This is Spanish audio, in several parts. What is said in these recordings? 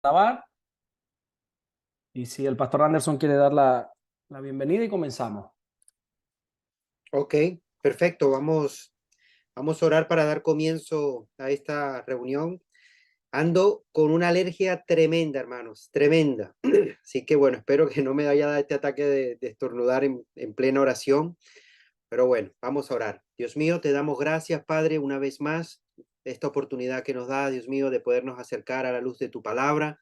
Grabar. Y si el pastor Anderson quiere dar la bienvenida y comenzamos. Ok, perfecto. Vamos a orar para dar comienzo a esta reunión. Ando con una alergia tremenda, hermanos, tremenda. Así que bueno, espero que no me vaya a dar este ataque de estornudar en plena oración. Pero bueno, vamos a orar. Dios mío, te damos gracias, Padre, una vez más, esta oportunidad que nos da, Dios mío, de podernos acercar a la luz de tu palabra.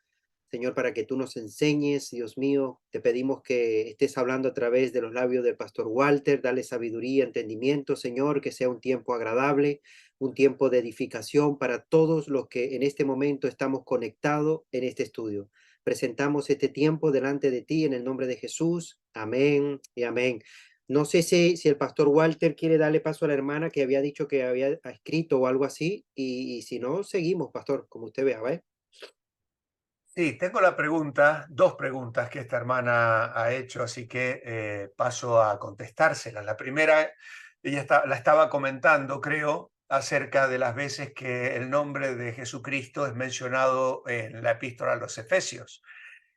Señor, para que tú nos enseñes, Dios mío, te pedimos que estés hablando a través de los labios del pastor Walter, dale sabiduría, entendimiento, Señor, que sea un tiempo agradable, un tiempo de edificación para todos los que en este momento estamos conectados en este estudio. Presentamos este tiempo delante de ti en el nombre de Jesús. Amén y amén. No sé si el pastor Walter quiere darle paso a la hermana que había dicho que había escrito o algo así, y si no, seguimos, pastor, como usted vea, ¿vale? Sí, tengo la pregunta, dos preguntas que esta hermana ha hecho, así que paso a contestárselas. La primera, la estaba comentando, creo, acerca de las veces que el nombre de Jesucristo es mencionado en la epístola a los Efesios.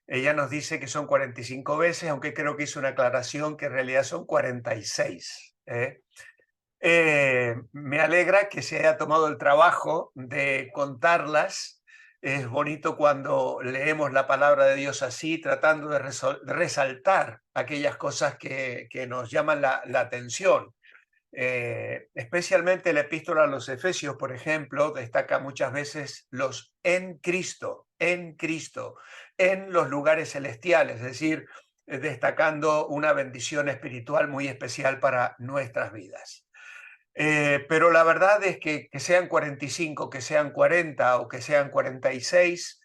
Ella nos dice que son 45 veces, aunque creo que hizo una aclaración que en realidad son 46. Me alegra que se haya tomado el trabajo de contarlas. Es bonito cuando leemos la palabra de Dios así, tratando de resaltar aquellas cosas que nos llaman la atención. Especialmente la epístola a los Efesios, por ejemplo, destaca muchas veces los en Cristo, en los lugares celestiales, es decir, destacando una bendición espiritual muy especial para nuestras vidas. Pero la verdad es que sean 45, que sean 40 o que sean 46,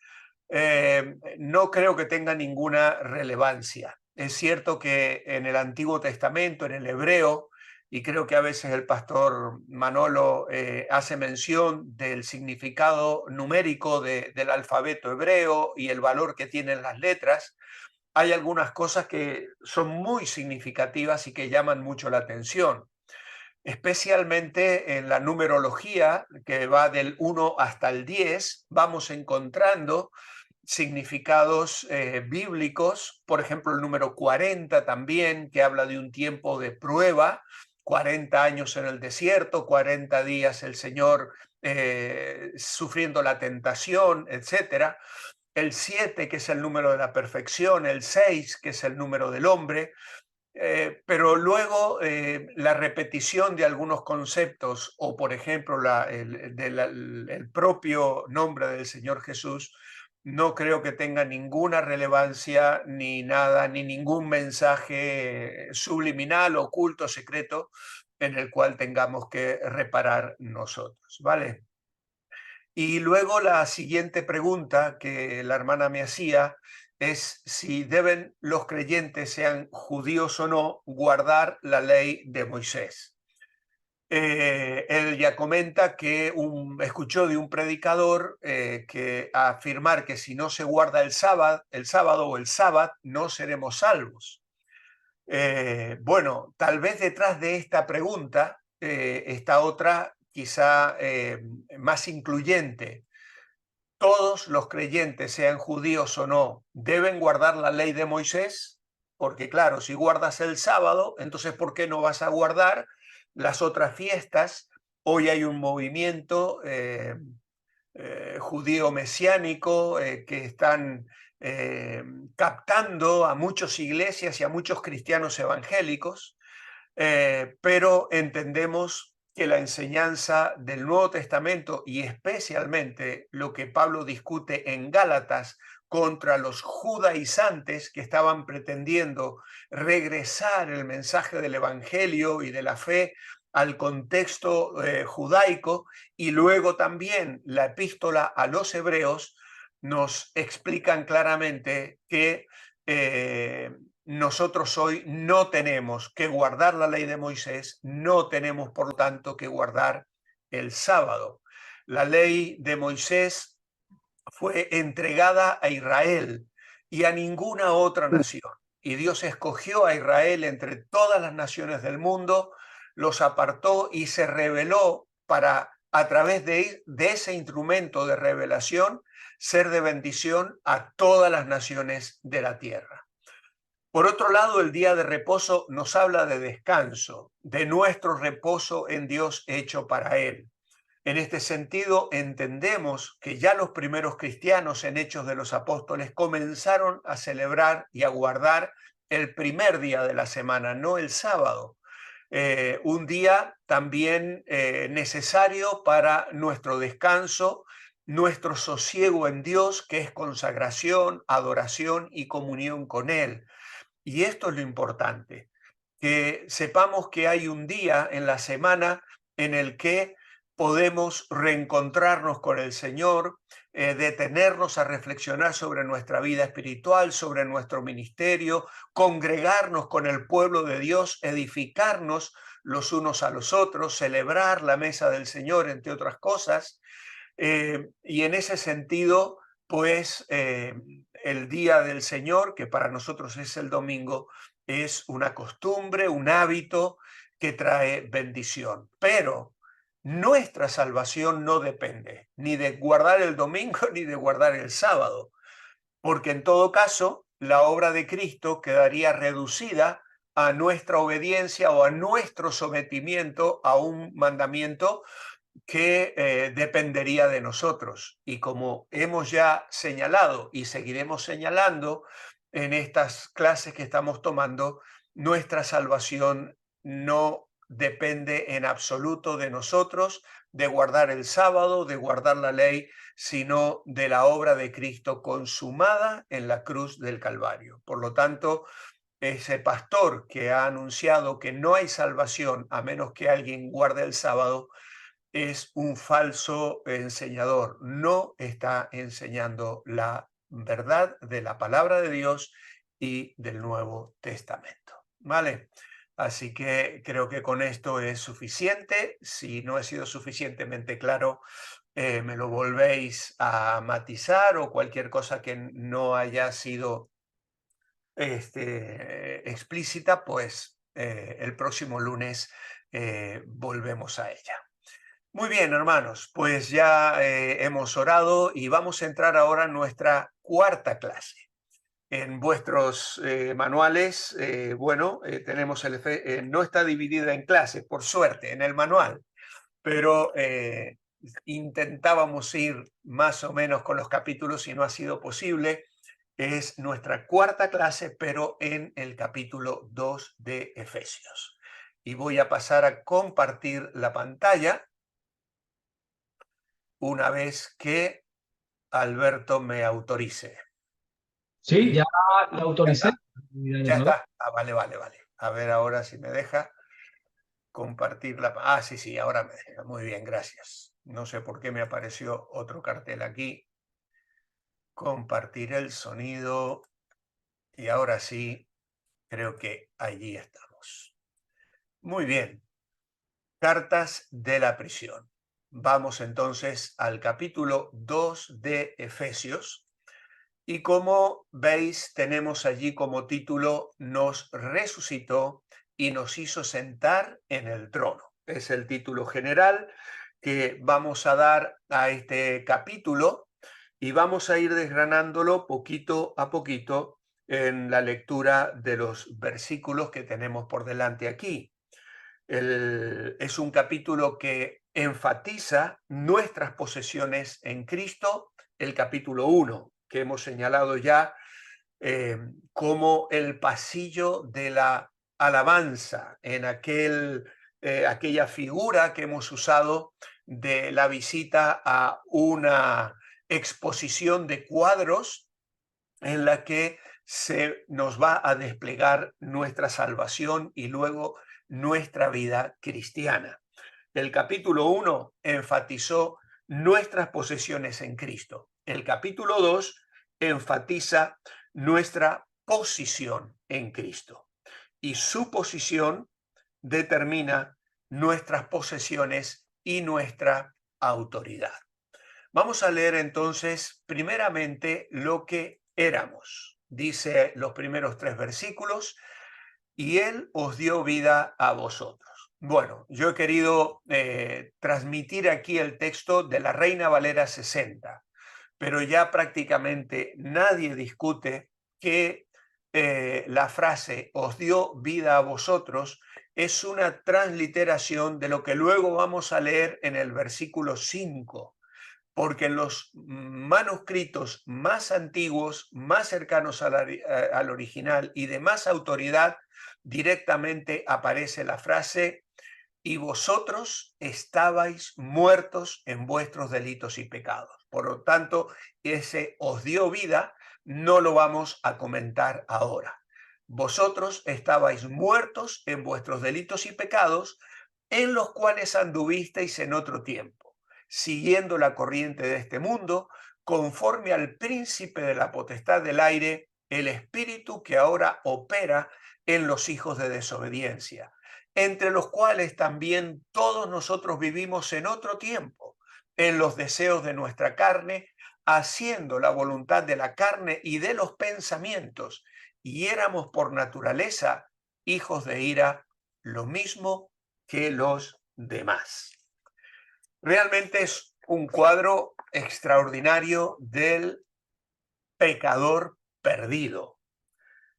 no creo que tenga ninguna relevancia. Es cierto que en el Antiguo Testamento, en el hebreo, y creo que a veces el pastor Manolo hace mención del significado numérico del alfabeto hebreo y el valor que tienen las letras, hay algunas cosas que son muy significativas y que llaman mucho la atención, especialmente en la numerología, que va del 1 hasta el 10, vamos encontrando significados bíblicos, por ejemplo el número 40 también, que habla de un tiempo de prueba, 40 años en el desierto, 40 días el Señor sufriendo la tentación, etcétera. El 7, que es el número de la perfección, el 6, que es el número del hombre, pero luego la repetición de algunos conceptos o, por ejemplo, el propio nombre del Señor Jesús, no creo que tenga ninguna relevancia ni nada, ni ningún mensaje subliminal, oculto, secreto, en el cual tengamos que reparar nosotros, ¿vale? Y luego la siguiente pregunta que la hermana me hacía es si deben los creyentes, sean judíos o no, guardar la ley de Moisés. Él ya comenta que escuchó de un predicador que afirmar que si no se guarda el sábado o el sábado, no seremos salvos. Bueno, tal vez detrás de esta pregunta está otra quizá más incluyente. Todos los creyentes, sean judíos o no, deben guardar la ley de Moisés, porque claro, si guardas el sábado, entonces ¿por qué no vas a guardar las otras fiestas? Hoy hay un movimiento judío mesiánico que están eh, captando a muchas iglesias y a muchos cristianos evangélicos, pero entendemos que la enseñanza del Nuevo Testamento y especialmente lo que Pablo discute en Gálatas contra los judaizantes que estaban pretendiendo regresar el mensaje del Evangelio y de la fe al contexto judaico, y luego también la epístola a los hebreos nos explican claramente que nosotros hoy no tenemos que guardar la ley de Moisés, no tenemos por lo tanto que guardar el sábado. La ley de Moisés fue entregada a Israel y a ninguna otra nación. Y Dios escogió a Israel entre todas las naciones del mundo, los apartó y se reveló para, a través de ese instrumento de revelación, ser de bendición a todas las naciones de la tierra. Por otro lado, el día de reposo nos habla de descanso, de nuestro reposo en Dios hecho para Él. En este sentido, entendemos que ya los primeros cristianos en Hechos de los Apóstoles comenzaron a celebrar y a guardar el primer día de la semana, no el sábado. Un día también necesario para nuestro descanso, nuestro sosiego en Dios, que es consagración, adoración y comunión con Él. Y esto es lo importante, que sepamos que hay un día en la semana en el que podemos reencontrarnos con el Señor, detenernos a reflexionar sobre nuestra vida espiritual, sobre nuestro ministerio, congregarnos con el pueblo de Dios, edificarnos los unos a los otros, celebrar la mesa del Señor, entre otras cosas. Y en ese sentido, pues el día del Señor, que para nosotros es el domingo, es una costumbre, un hábito que trae bendición. Pero nuestra salvación no depende ni de guardar el domingo ni de guardar el sábado, porque en todo caso la obra de Cristo quedaría reducida a nuestra obediencia o a nuestro sometimiento a un mandamiento que dependería de nosotros. Y como hemos ya señalado y seguiremos señalando en estas clases que estamos tomando, nuestra salvación no depende en absoluto de nosotros, de guardar el sábado, de guardar la ley, sino de la obra de Cristo consumada en la cruz del Calvario. Por lo tanto, ese pastor que ha anunciado que no hay salvación a menos que alguien guarde el sábado, es un falso enseñador, no está enseñando la verdad de la palabra de Dios y del Nuevo Testamento. ¿Vale? Así que creo que con esto es suficiente. Si no he sido suficientemente claro, me lo volvéis a matizar, o cualquier cosa que no haya sido explícita, pues el próximo lunes volvemos a ella. Muy bien, hermanos, pues ya hemos orado y vamos a entrar ahora en nuestra cuarta clase. En vuestros manuales, tenemos no está dividida en clases, por suerte, en el manual, pero intentábamos ir más o menos con los capítulos y no ha sido posible. Es nuestra cuarta clase, pero en el capítulo 2 de Efesios. Y voy a pasar a compartir la pantalla una vez que Alberto me autorice. Sí, ya lo autoricé. Ya está. Ah, vale. A ver ahora si me deja compartir la... Ah, sí, ahora me deja. Muy bien, gracias. No sé por qué me apareció otro cartel aquí. Compartir el sonido. Y ahora sí, creo que allí estamos. Muy bien. Cartas de la prisión. Vamos entonces al capítulo 2 de Efesios. Y como veis, tenemos allí como título: nos resucitó y nos hizo sentar en el trono. Es el título general que vamos a dar a este capítulo y vamos a ir desgranándolo poquito a poquito en la lectura de los versículos que tenemos por delante aquí. Es un capítulo que enfatiza nuestras posesiones en Cristo, el capítulo 1, que hemos señalado ya como el pasillo de la alabanza, en aquella figura que hemos usado de la visita a una exposición de cuadros en la que se nos va a desplegar nuestra salvación y luego nuestra vida cristiana. El capítulo 1 enfatizó nuestras posesiones en Cristo. El capítulo 2 enfatiza nuestra posición en Cristo. Y su posición determina nuestras posesiones y nuestra autoridad. Vamos a leer entonces primeramente lo que éramos. Dice los primeros 3 versículos: y Él os dio vida a vosotros. Bueno, yo he querido transmitir aquí el texto de la Reina Valera 60. pero ya prácticamente nadie discute que la frase "os dio vida a vosotros" es una transliteración de lo que luego vamos a leer en el versículo 5, porque en los manuscritos más antiguos, más cercanos al original y de más autoridad, directamente aparece la frase "y vosotros estabais muertos en vuestros delitos y pecados". Por lo tanto, ese "os dio vida" no lo vamos a comentar ahora. Vosotros estabais muertos en vuestros delitos y pecados, en los cuales anduvisteis en otro tiempo, siguiendo la corriente de este mundo, conforme al príncipe de la potestad del aire, el espíritu que ahora opera en los hijos de desobediencia, entre los cuales también todos nosotros vivimos en otro tiempo, en los deseos de nuestra carne, haciendo la voluntad de la carne y de los pensamientos, y éramos por naturaleza hijos de ira, lo mismo que los demás. Realmente es un cuadro extraordinario del pecador perdido.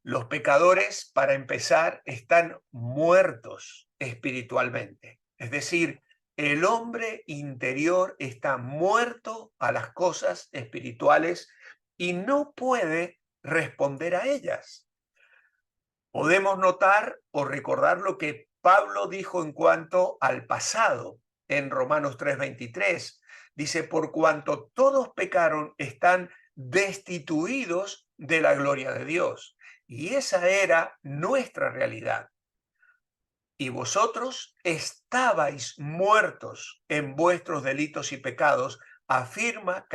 Los pecadores, para empezar, están muertos espiritualmente. Es decir, el hombre interior está muerto a las cosas espirituales y no puede responder a ellas. Podemos notar o recordar lo que Pablo dijo en cuanto al pasado en Romanos 3:23. Dice: por cuanto todos pecaron, están destituidos de la gloria de Dios. Y esa era nuestra realidad. Y vosotros estabais muertos en vuestros delitos y pecados, afirma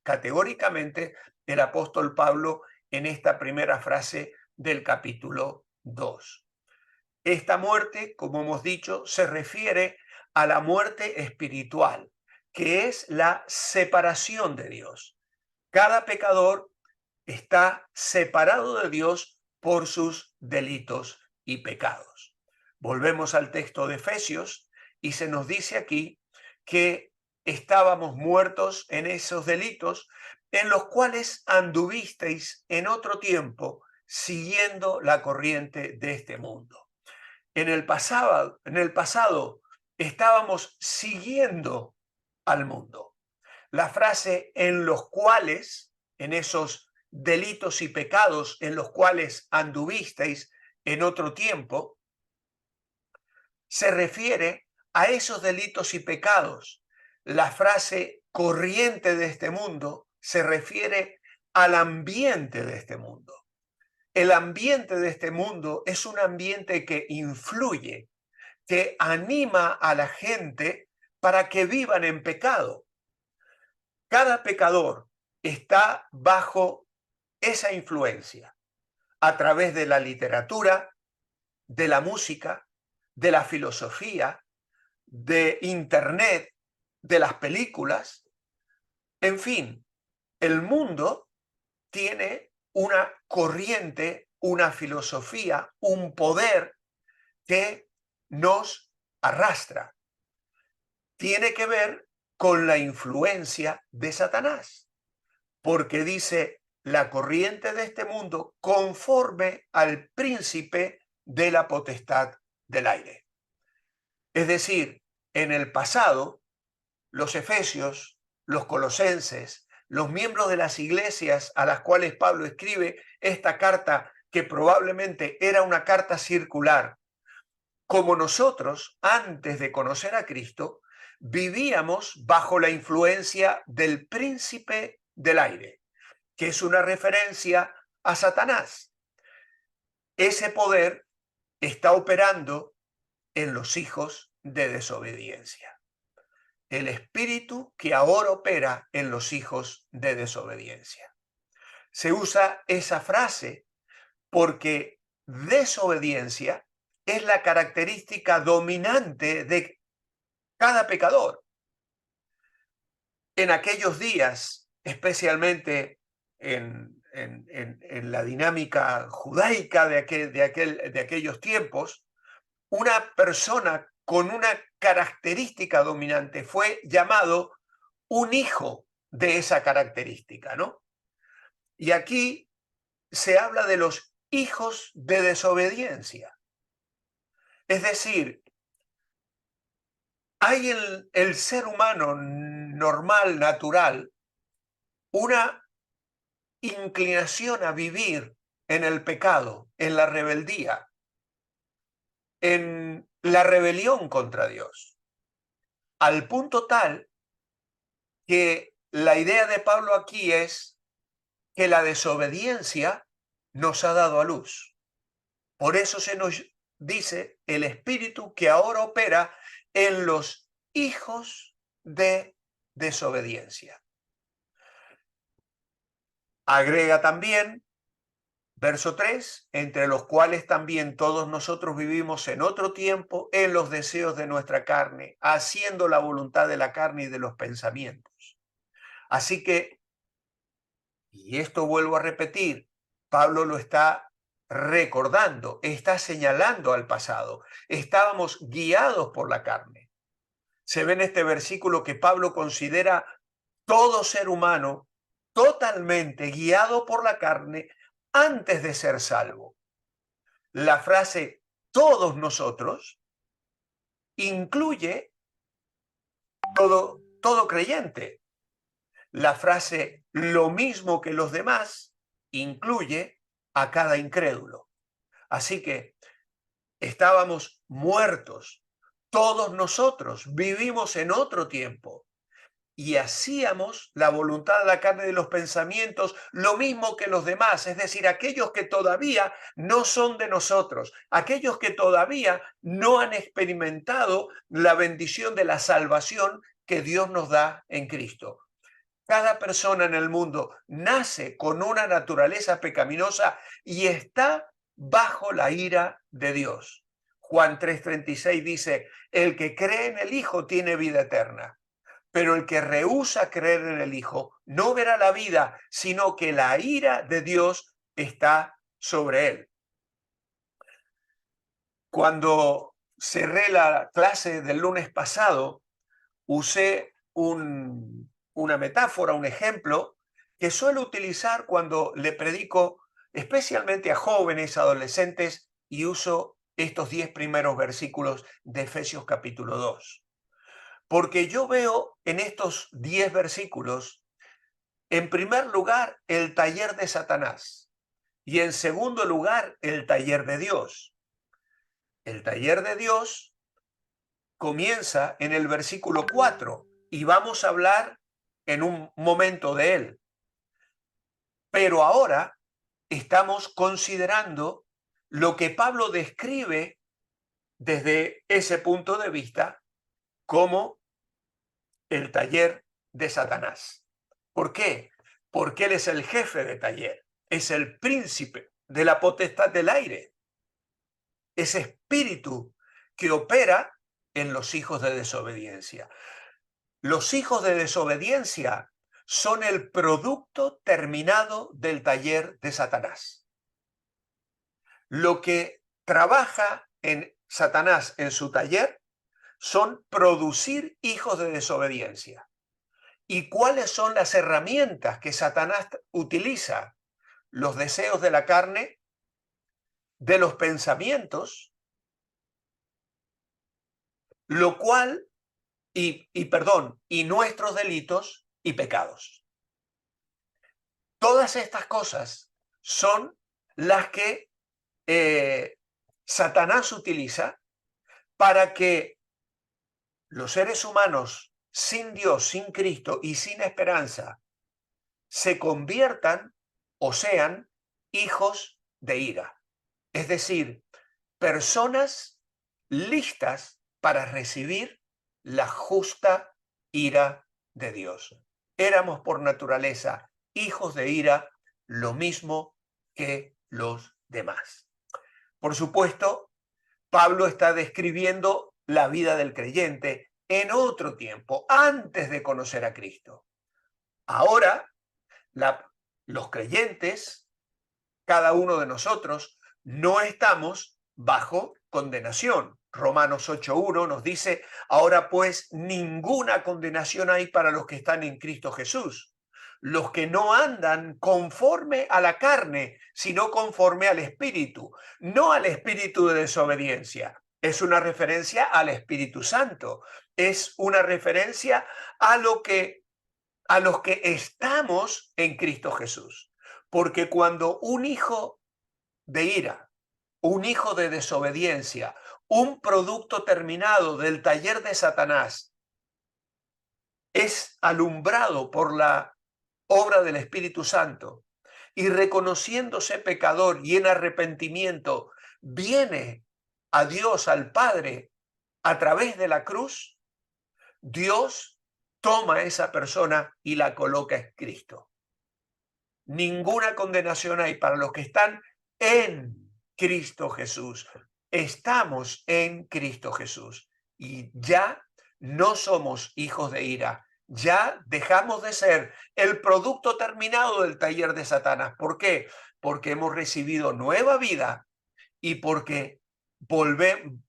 categóricamente el apóstol Pablo en esta primera frase del capítulo 2. Esta muerte, como hemos dicho, se refiere a la muerte espiritual, que es la separación de Dios. Cada pecador está separado de Dios por sus delitos y pecados. Volvemos al texto de Efesios y se nos dice aquí que estábamos muertos en esos delitos en los cuales anduvisteis en otro tiempo, siguiendo la corriente de este mundo. En el pasado estábamos siguiendo al mundo. La frase "en los cuales", en esos delitos y pecados en los cuales anduvisteis en otro tiempo, se refiere a esos delitos y pecados. La frase "corriente de este mundo" se refiere al ambiente de este mundo. El ambiente de este mundo es un ambiente que influye, que anima a la gente para que vivan en pecado. Cada pecador está bajo esa influencia a través de la literatura, de la música, de la filosofía, de Internet, de las películas. En fin, el mundo tiene una corriente, una filosofía, un poder que nos arrastra. Tiene que ver con la influencia de Satanás, porque dice la corriente de este mundo conforme al príncipe de la potestad del aire. Es decir, en el pasado, los efesios, los colosenses, los miembros de las iglesias a las cuales Pablo escribe esta carta, que probablemente era una carta circular, como nosotros, antes de conocer a Cristo, vivíamos bajo la influencia del príncipe del aire, que es una referencia a Satanás. Ese poder está operando en los hijos de desobediencia. El espíritu que ahora opera en los hijos de desobediencia. Se usa esa frase porque desobediencia es la característica dominante de cada pecador. En aquellos días, especialmente en la dinámica judaica de aquellos tiempos, una persona con una característica dominante fue llamado un hijo de esa característica, ¿no? Y aquí se habla de los hijos de desobediencia. Es decir, hay en el ser humano normal, natural, una inclinación a vivir en el pecado, en la rebeldía, en la rebelión contra Dios, al punto tal que la idea de Pablo aquí es que la desobediencia nos ha dado a luz. Por eso se nos dice el Espíritu que ahora opera en los hijos de desobediencia. Agrega también, verso 3, entre los cuales también todos nosotros vivimos en otro tiempo en los deseos de nuestra carne, haciendo la voluntad de la carne y de los pensamientos. Así que, y esto vuelvo a repetir, Pablo lo está recordando, está señalando al pasado. Estábamos guiados por la carne. Se ve en este versículo que Pablo considera todo ser humano totalmente guiado por la carne antes de ser salvo. La frase todos nosotros incluye todo creyente. La frase lo mismo que los demás incluye a cada incrédulo. Así que estábamos muertos. Todos nosotros vivimos en otro tiempo y hacíamos la voluntad de la carne de los pensamientos, lo mismo que los demás, es decir, aquellos que todavía no son de nosotros, aquellos que todavía no han experimentado la bendición de la salvación que Dios nos da en Cristo. Cada persona en el mundo nace con una naturaleza pecaminosa y está bajo la ira de Dios. Juan 3:36 dice, el que cree en el Hijo tiene vida eterna, pero el que rehúsa creer en el Hijo no verá la vida, sino que la ira de Dios está sobre él. Cuando cerré la clase del lunes pasado, usé una metáfora, un ejemplo que suelo utilizar cuando le predico especialmente a jóvenes, adolescentes, y uso estos 10 primeros versículos de Efesios capítulo 2. Porque yo veo en estos 10 versículos, en primer lugar, el taller de Satanás y en segundo lugar, el taller de Dios. El taller de Dios comienza en el versículo 4 y vamos a hablar en un momento de él. Pero ahora estamos considerando lo que Pablo describe desde ese punto de vista como el taller de Satanás. ¿Por qué? Porque él es el jefe de taller, es el príncipe de la potestad del aire, ese espíritu que opera en los hijos de desobediencia. Los hijos de desobediencia son el producto terminado del taller de Satanás. Lo que trabaja en Satanás en su taller son producir hijos de desobediencia. ¿Y cuáles son las herramientas que Satanás utiliza? Los deseos de la carne, de los pensamientos, lo cual, y nuestros delitos y pecados. Todas estas cosas son las que Satanás utiliza para que los seres humanos sin Dios, sin Cristo y sin esperanza se conviertan o sean hijos de ira. Es decir, personas listas para recibir la justa ira de Dios. Éramos por naturaleza hijos de ira, lo mismo que los demás. Por supuesto, Pablo está describiendo la vida del creyente en otro tiempo, antes de conocer a Cristo. Ahora, los creyentes, cada uno de nosotros, no estamos bajo condenación. Romanos 8:1 nos dice, ahora pues ninguna condenación hay para los que están en Cristo Jesús, los que no andan conforme a la carne, sino conforme al Espíritu, no al espíritu de desobediencia. Es una referencia al Espíritu Santo, es una referencia a los que estamos en Cristo Jesús. Porque cuando un hijo de ira, un hijo de desobediencia, un producto terminado del taller de Satanás, es alumbrado por la obra del Espíritu Santo y reconociéndose pecador y en arrepentimiento, viene a Dios, al Padre, a través de la cruz, Dios toma a esa persona y la coloca en Cristo. Ninguna condenación hay para los que están en Cristo Jesús. Estamos en Cristo Jesús y ya no somos hijos de ira. Ya dejamos de ser el producto terminado del taller de Satanás. ¿Por qué? Porque hemos recibido nueva vida y porque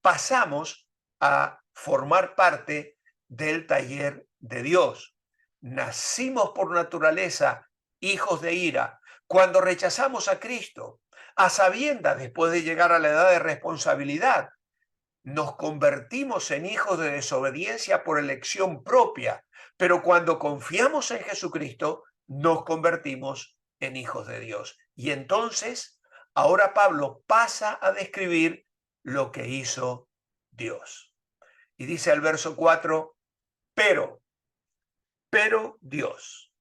pasamos a formar parte del taller de Dios. Nacimos por naturaleza hijos de ira. Cuando rechazamos a Cristo, a sabiendas, después de llegar a la edad de responsabilidad, nos convertimos en hijos de desobediencia por elección propia. Pero cuando confiamos en Jesucristo, nos convertimos en hijos de Dios. Y entonces, ahora Pablo pasa a describir lo que hizo Dios. Y dice al verso 4, pero Dios,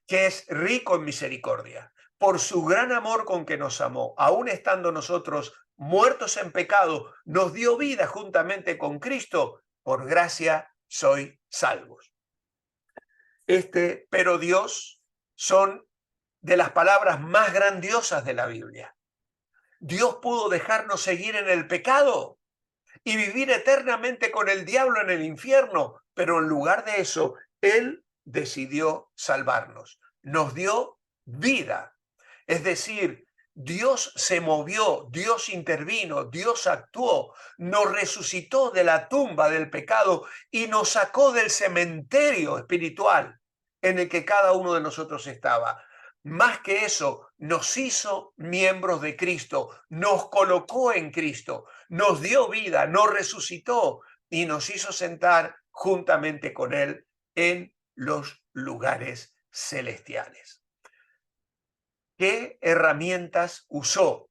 que es rico en misericordia, por su gran amor con que nos amó, aun estando nosotros muertos en pecado, nos dio vida juntamente con Cristo, por gracia sois salvos. Pero Dios son de las palabras más grandiosas de la Biblia. Dios pudo dejarnos seguir en el pecado y vivir eternamente con el diablo en el infierno, pero en lugar de eso, Él decidió salvarnos. Nos dio vida. Es decir, Dios se movió, Dios intervino, Dios actuó, nos resucitó de la tumba del pecado y nos sacó del cementerio espiritual en el que cada uno de nosotros estaba. Más que eso, nos hizo miembros de Cristo, nos colocó en Cristo, nos dio vida, nos resucitó y nos hizo sentar juntamente con Él en los lugares celestiales. ¿Qué herramientas usó?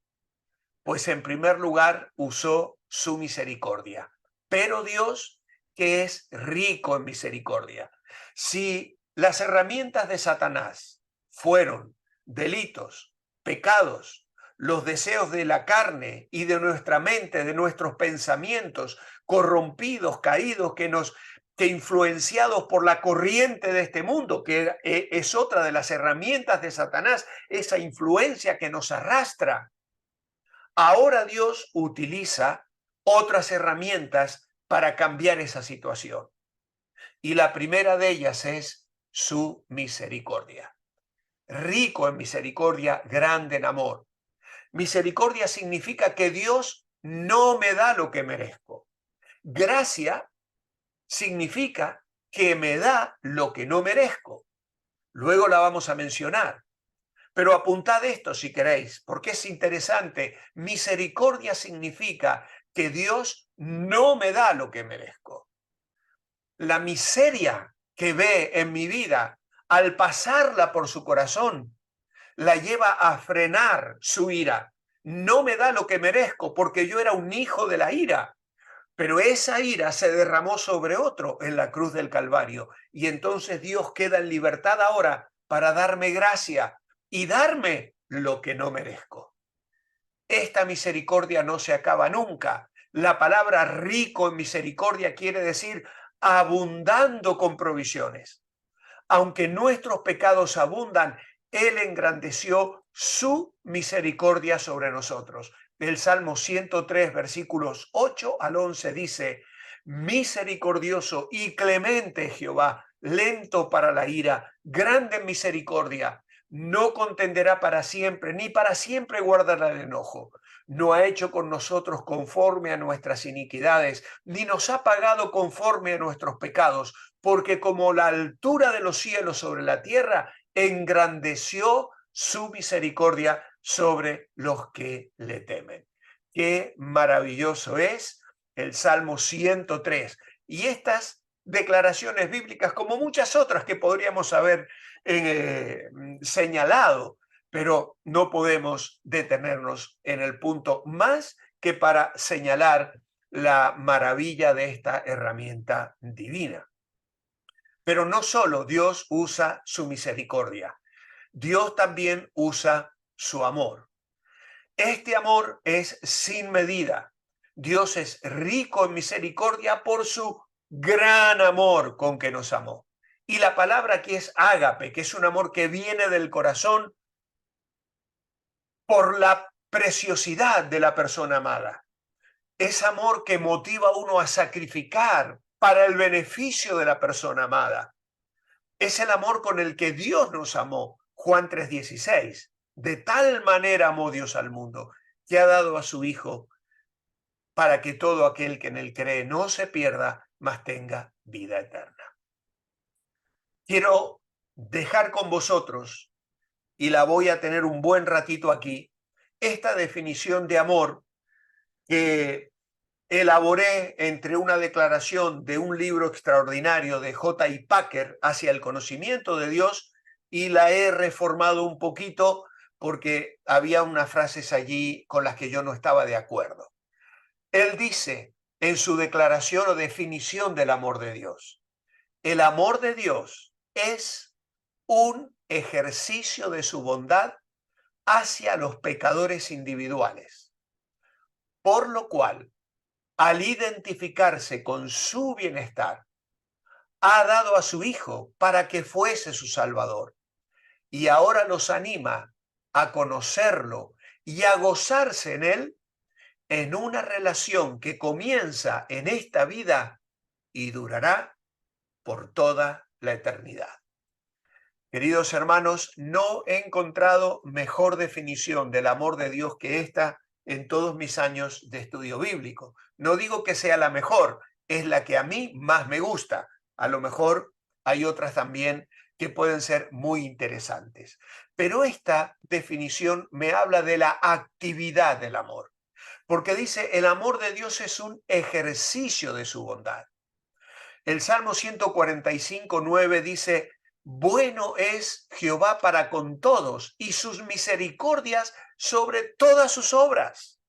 Pues en primer lugar usó su misericordia. Pero Dios, que es rico en misericordia. Si las herramientas de Satanás fueron delitos, pecados, los deseos de la carne y de nuestra mente, de nuestros pensamientos corrompidos, caídos, que influenciados por la corriente de este mundo, que es otra de las herramientas de Satanás, esa influencia que nos arrastra. Ahora Dios utiliza otras herramientas para cambiar esa situación. Y la primera de ellas es su misericordia. Rico en misericordia, grande en amor. Misericordia significa que Dios no me da lo que merezco. Gracia significa que me da lo que no merezco. Luego la vamos a mencionar. Pero apuntad esto si queréis, porque es interesante. Misericordia significa que Dios no me da lo que merezco. La miseria que ve en mi vida, al pasarla por su corazón, la lleva a frenar su ira. No me da lo que merezco porque yo era un hijo de la ira. Pero esa ira se derramó sobre otro en la cruz del Calvario. Y entonces Dios queda en libertad ahora para darme gracia y darme lo que no merezco. Esta misericordia no se acaba nunca. La palabra rico en misericordia quiere decir abundando con provisiones. Aunque nuestros pecados abundan, Él engrandeció su misericordia sobre nosotros. El Salmo 103, versículos 8 al 11 dice, misericordioso y clemente Jehová, lento para la ira, grande en misericordia, no contenderá para siempre, ni para siempre guardará el enojo. No ha hecho con nosotros conforme a nuestras iniquidades, ni nos ha pagado conforme a nuestros pecados, porque como la altura de los cielos sobre la tierra, engrandeció su misericordia sobre los que le temen. Qué maravilloso es el Salmo 103. Y estas declaraciones bíblicas, como muchas otras que podríamos haber señalado, pero no podemos detenernos en el punto más que para señalar la maravilla de esta herramienta divina. Pero no solo Dios usa su misericordia, Dios también usa su amor. Este amor es sin medida. Dios es rico en misericordia por su gran amor con que nos amó. Y la palabra aquí es ágape, que es un amor que viene del corazón por la preciosidad de la persona amada. Es amor que motiva a uno a sacrificar para el beneficio de la persona amada. Es el amor con el que Dios nos amó. Juan 3:16. De tal manera amó Dios al mundo, que ha dado a su Hijo para que todo aquel que en él cree no se pierda, mas tenga vida eterna. Quiero dejar con vosotros, y la voy a tener un buen ratito aquí, esta definición de amor que elaboré entre una declaración de un libro extraordinario de J.I. Packer hacia el conocimiento de Dios, y la he reformado un poquito porque había unas frases allí con las que yo no estaba de acuerdo. Él dice en su declaración o definición del amor de Dios: el amor de Dios es un ejercicio de su bondad hacia los pecadores individuales, por lo cual, al identificarse con su bienestar, ha dado a su Hijo para que fuese su Salvador, y ahora los anima a conocerlo y a gozarse en él, en una relación que comienza en esta vida y durará por toda la eternidad. Queridos hermanos, no he encontrado mejor definición del amor de Dios que esta en todos mis años de estudio bíblico. No digo que sea la mejor, es la que a mí más me gusta. A lo mejor hay otras también que pueden ser muy interesantes. Pero esta definición me habla de la actividad del amor, porque dice: el amor de Dios es un ejercicio de su bondad. El Salmo 145:9 dice: bueno es Jehová para con todos, y sus misericordias sobre todas sus obras.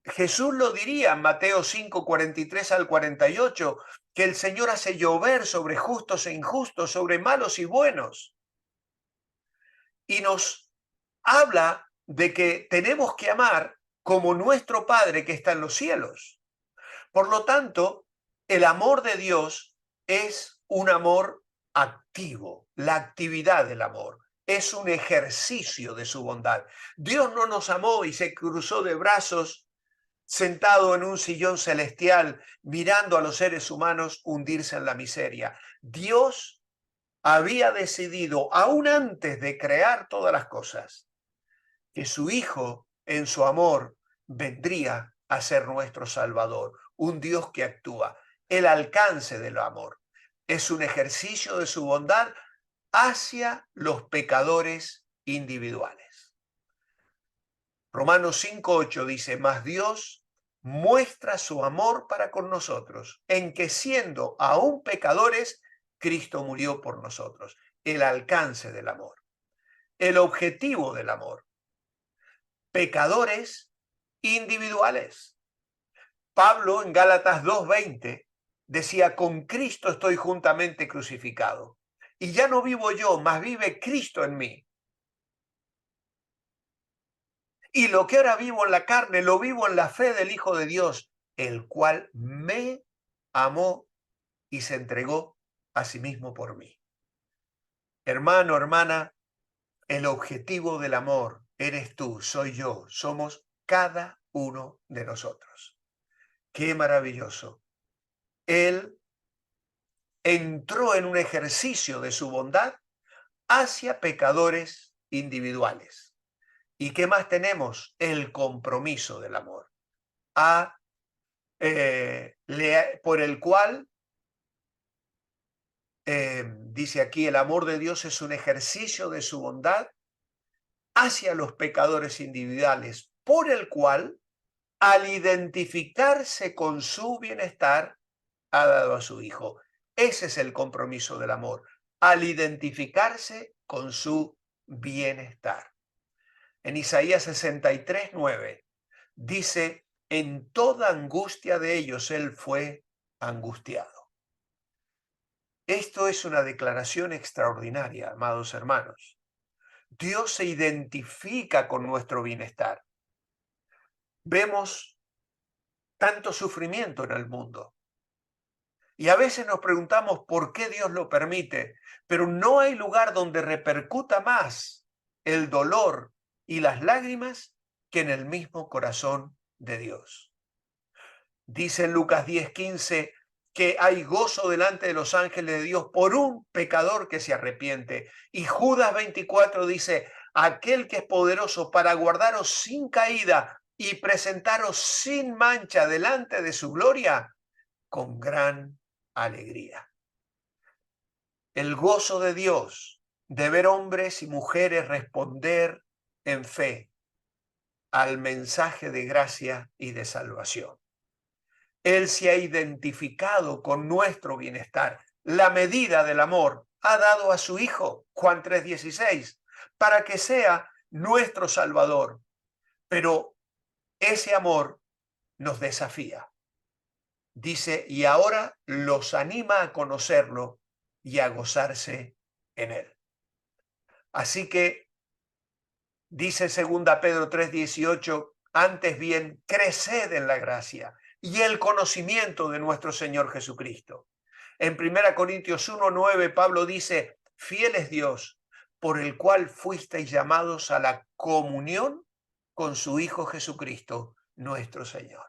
Jesús lo diría en Mateo 5:43 al 48, que el Señor hace llover sobre justos e injustos, sobre malos y buenos. Y nos habla de que tenemos que amar como nuestro Padre que está en los cielos. Por lo tanto, el amor de Dios es un amor activo, la actividad del amor. Es un ejercicio de su bondad. Dios no nos amó y se cruzó de brazos sentado en un sillón celestial mirando a los seres humanos hundirse en la miseria. Dios había decidido, aún antes de crear todas las cosas, que su Hijo, en su amor, vendría a ser nuestro Salvador, un Dios que actúa. El alcance del amor es un ejercicio de su bondad hacia los pecadores individuales. Romanos 5:8 dice: mas Dios muestra su amor para con nosotros, en que siendo aún pecadores, Cristo murió por nosotros. El alcance del amor, el objetivo del amor: pecadores individuales. Pablo en Gálatas 2:20 decía: con Cristo estoy juntamente crucificado, y ya no vivo yo, mas vive Cristo en mí. Y lo que ahora vivo en la carne, lo vivo en la fe del Hijo de Dios, el cual me amó y se entregó a sí mismo por mí. Hermano, hermana, el objetivo del amor eres tú, soy yo, somos cada uno de nosotros. Qué maravilloso. Él entró en un ejercicio de su bondad hacia pecadores individuales. ¿Y qué más tenemos? El compromiso del amor, por el cual, dice aquí, el amor de Dios es un ejercicio de su bondad hacia los pecadores individuales, por el cual, al identificarse con su bienestar, ha dado a su Hijo. Ese es el compromiso del amor, al identificarse con su bienestar. En Isaías 63:9 dice, en toda angustia de ellos él fue angustiado. Esto es una declaración extraordinaria, amados hermanos. Dios se identifica con nuestro bienestar. Vemos tanto sufrimiento en el mundo. Y a veces nos preguntamos por qué Dios lo permite, pero no hay lugar donde repercuta más el dolor y las lágrimas que en el mismo corazón de Dios. Dice en Lucas 10:15 que hay gozo delante de los ángeles de Dios por un pecador que se arrepiente. Y Judas 24 dice, aquel que es poderoso para guardaros sin caída y presentaros sin mancha delante de su gloria, con gran alegría. El gozo de Dios de ver hombres y mujeres responder en fe al mensaje de gracia y de salvación. Él se ha identificado con nuestro bienestar. La medida del amor ha dado a su Hijo, Juan 3:16, para que sea nuestro Salvador. Pero ese amor nos desafía. Dice, y ahora los anima a conocerlo y a gozarse en él. Así que, dice 2 Pedro 3:18, antes bien, creced en la gracia y el conocimiento de nuestro Señor Jesucristo. En 1 Corintios 1:9, Pablo dice, fiel es Dios, por el cual fuisteis llamados a la comunión con su Hijo Jesucristo, nuestro Señor.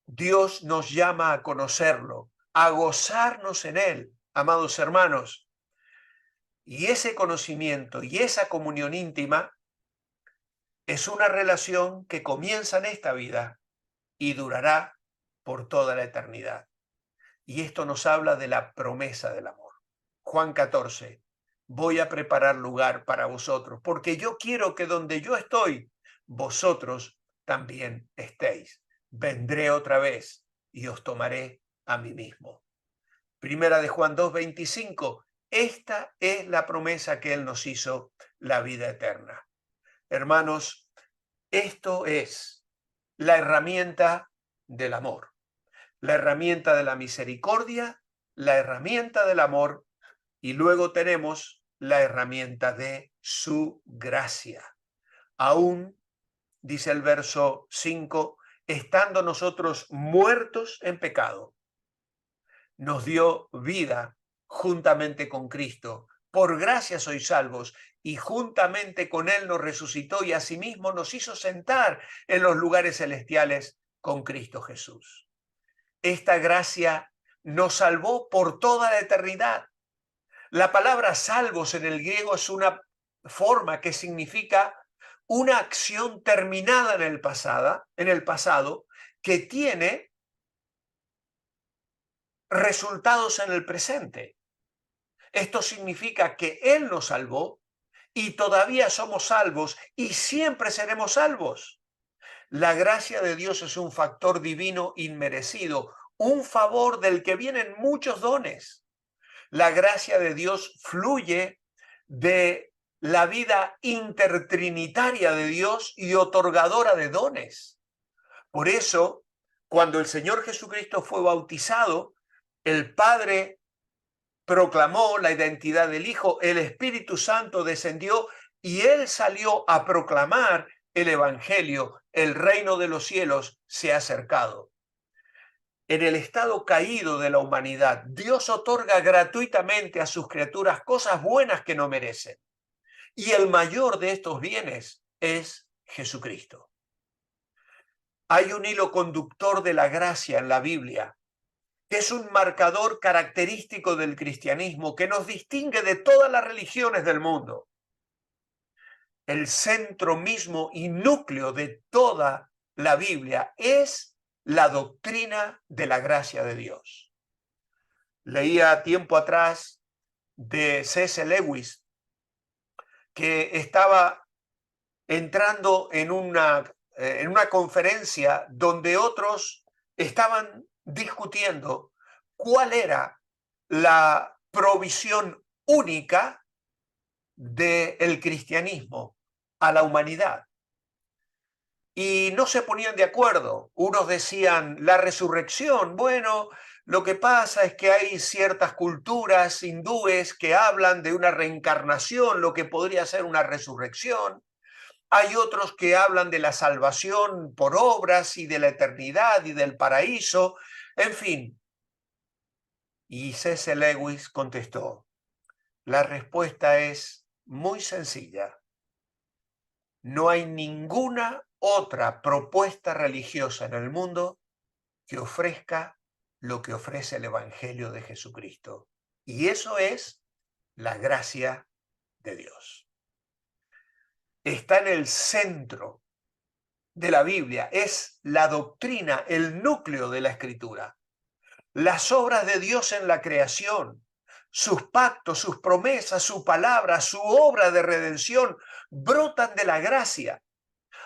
Dios nos llama a conocerlo, a gozarnos en él, amados hermanos. Y ese conocimiento y esa comunión íntima es una relación que comienza en esta vida y durará por toda la eternidad. Y esto nos habla de la promesa del amor. Juan 14, voy a preparar lugar para vosotros, porque yo quiero que donde yo estoy, vosotros también estéis. Vendré otra vez y os tomaré a mí mismo. Primera de Juan 2:25, esta es la promesa que Él nos hizo, la vida eterna. Hermanos, esto es la herramienta del amor, la herramienta de la misericordia, la herramienta del amor, y luego tenemos la herramienta de su gracia. Aún, dice el verso 5, estando nosotros muertos en pecado, nos dio vida juntamente con Cristo. Por gracia sois salvos, y juntamente con Él nos resucitó y asimismo nos hizo sentar en los lugares celestiales con Cristo Jesús. Esta gracia nos salvó por toda la eternidad. La palabra salvos en el griego es una forma que significa una acción terminada en el pasado que tiene resultados en el presente. Esto significa que Él nos salvó y todavía somos salvos y siempre seremos salvos. La gracia de Dios es un factor divino inmerecido, un favor del que vienen muchos dones. La gracia de Dios fluye de la vida intertrinitaria de Dios y otorgadora de dones. Por eso, cuando el Señor Jesucristo fue bautizado, el Padre proclamó la identidad del Hijo, el Espíritu Santo descendió y Él salió a proclamar el Evangelio, el reino de los cielos se ha acercado. En el estado caído de la humanidad, Dios otorga gratuitamente a sus criaturas cosas buenas que no merecen. Y el mayor de estos bienes es Jesucristo. Hay un hilo conductor de la gracia en la Biblia. que es un marcador característico del cristianismo, que nos distingue de todas las religiones del mundo. El centro mismo y núcleo de toda la Biblia es la doctrina de la gracia de Dios. Leía tiempo atrás de C.S. Lewis, que estaba entrando en una conferencia donde otros estaban discutiendo cuál era la provisión única del cristianismo a la humanidad. Y no se ponían de acuerdo. Unos decían la resurrección. Bueno, lo que pasa es que hay ciertas culturas hindúes que hablan de una reencarnación, lo que podría ser una resurrección. Hay otros que hablan de la salvación por obras y de la eternidad y del paraíso. En fin. Y C.S. Lewis contestó, la respuesta es muy sencilla. No hay ninguna otra propuesta religiosa en el mundo que ofrezca lo que ofrece el Evangelio de Jesucristo. Y eso es la gracia de Dios. Está en el centro de la Biblia, es la doctrina, el núcleo de la Escritura. Las obras de Dios en la creación, sus pactos, sus promesas, su palabra, su obra de redención, brotan de la gracia.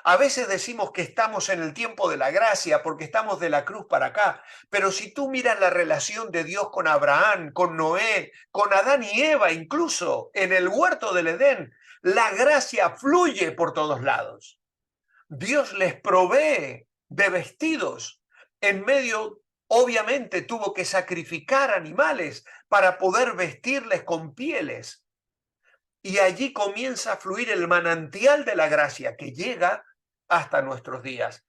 A veces decimos que estamos en el tiempo de la gracia porque estamos de la cruz para acá, pero si tú miras la relación de Dios con Abraham, con Noé, con Adán y Eva, incluso en el huerto del Edén, la gracia fluye por todos lados. Dios les provee de vestidos. En medio, obviamente, tuvo que sacrificar animales para poder vestirles con pieles. Y allí comienza a fluir el manantial de la gracia que llega hasta nuestros días.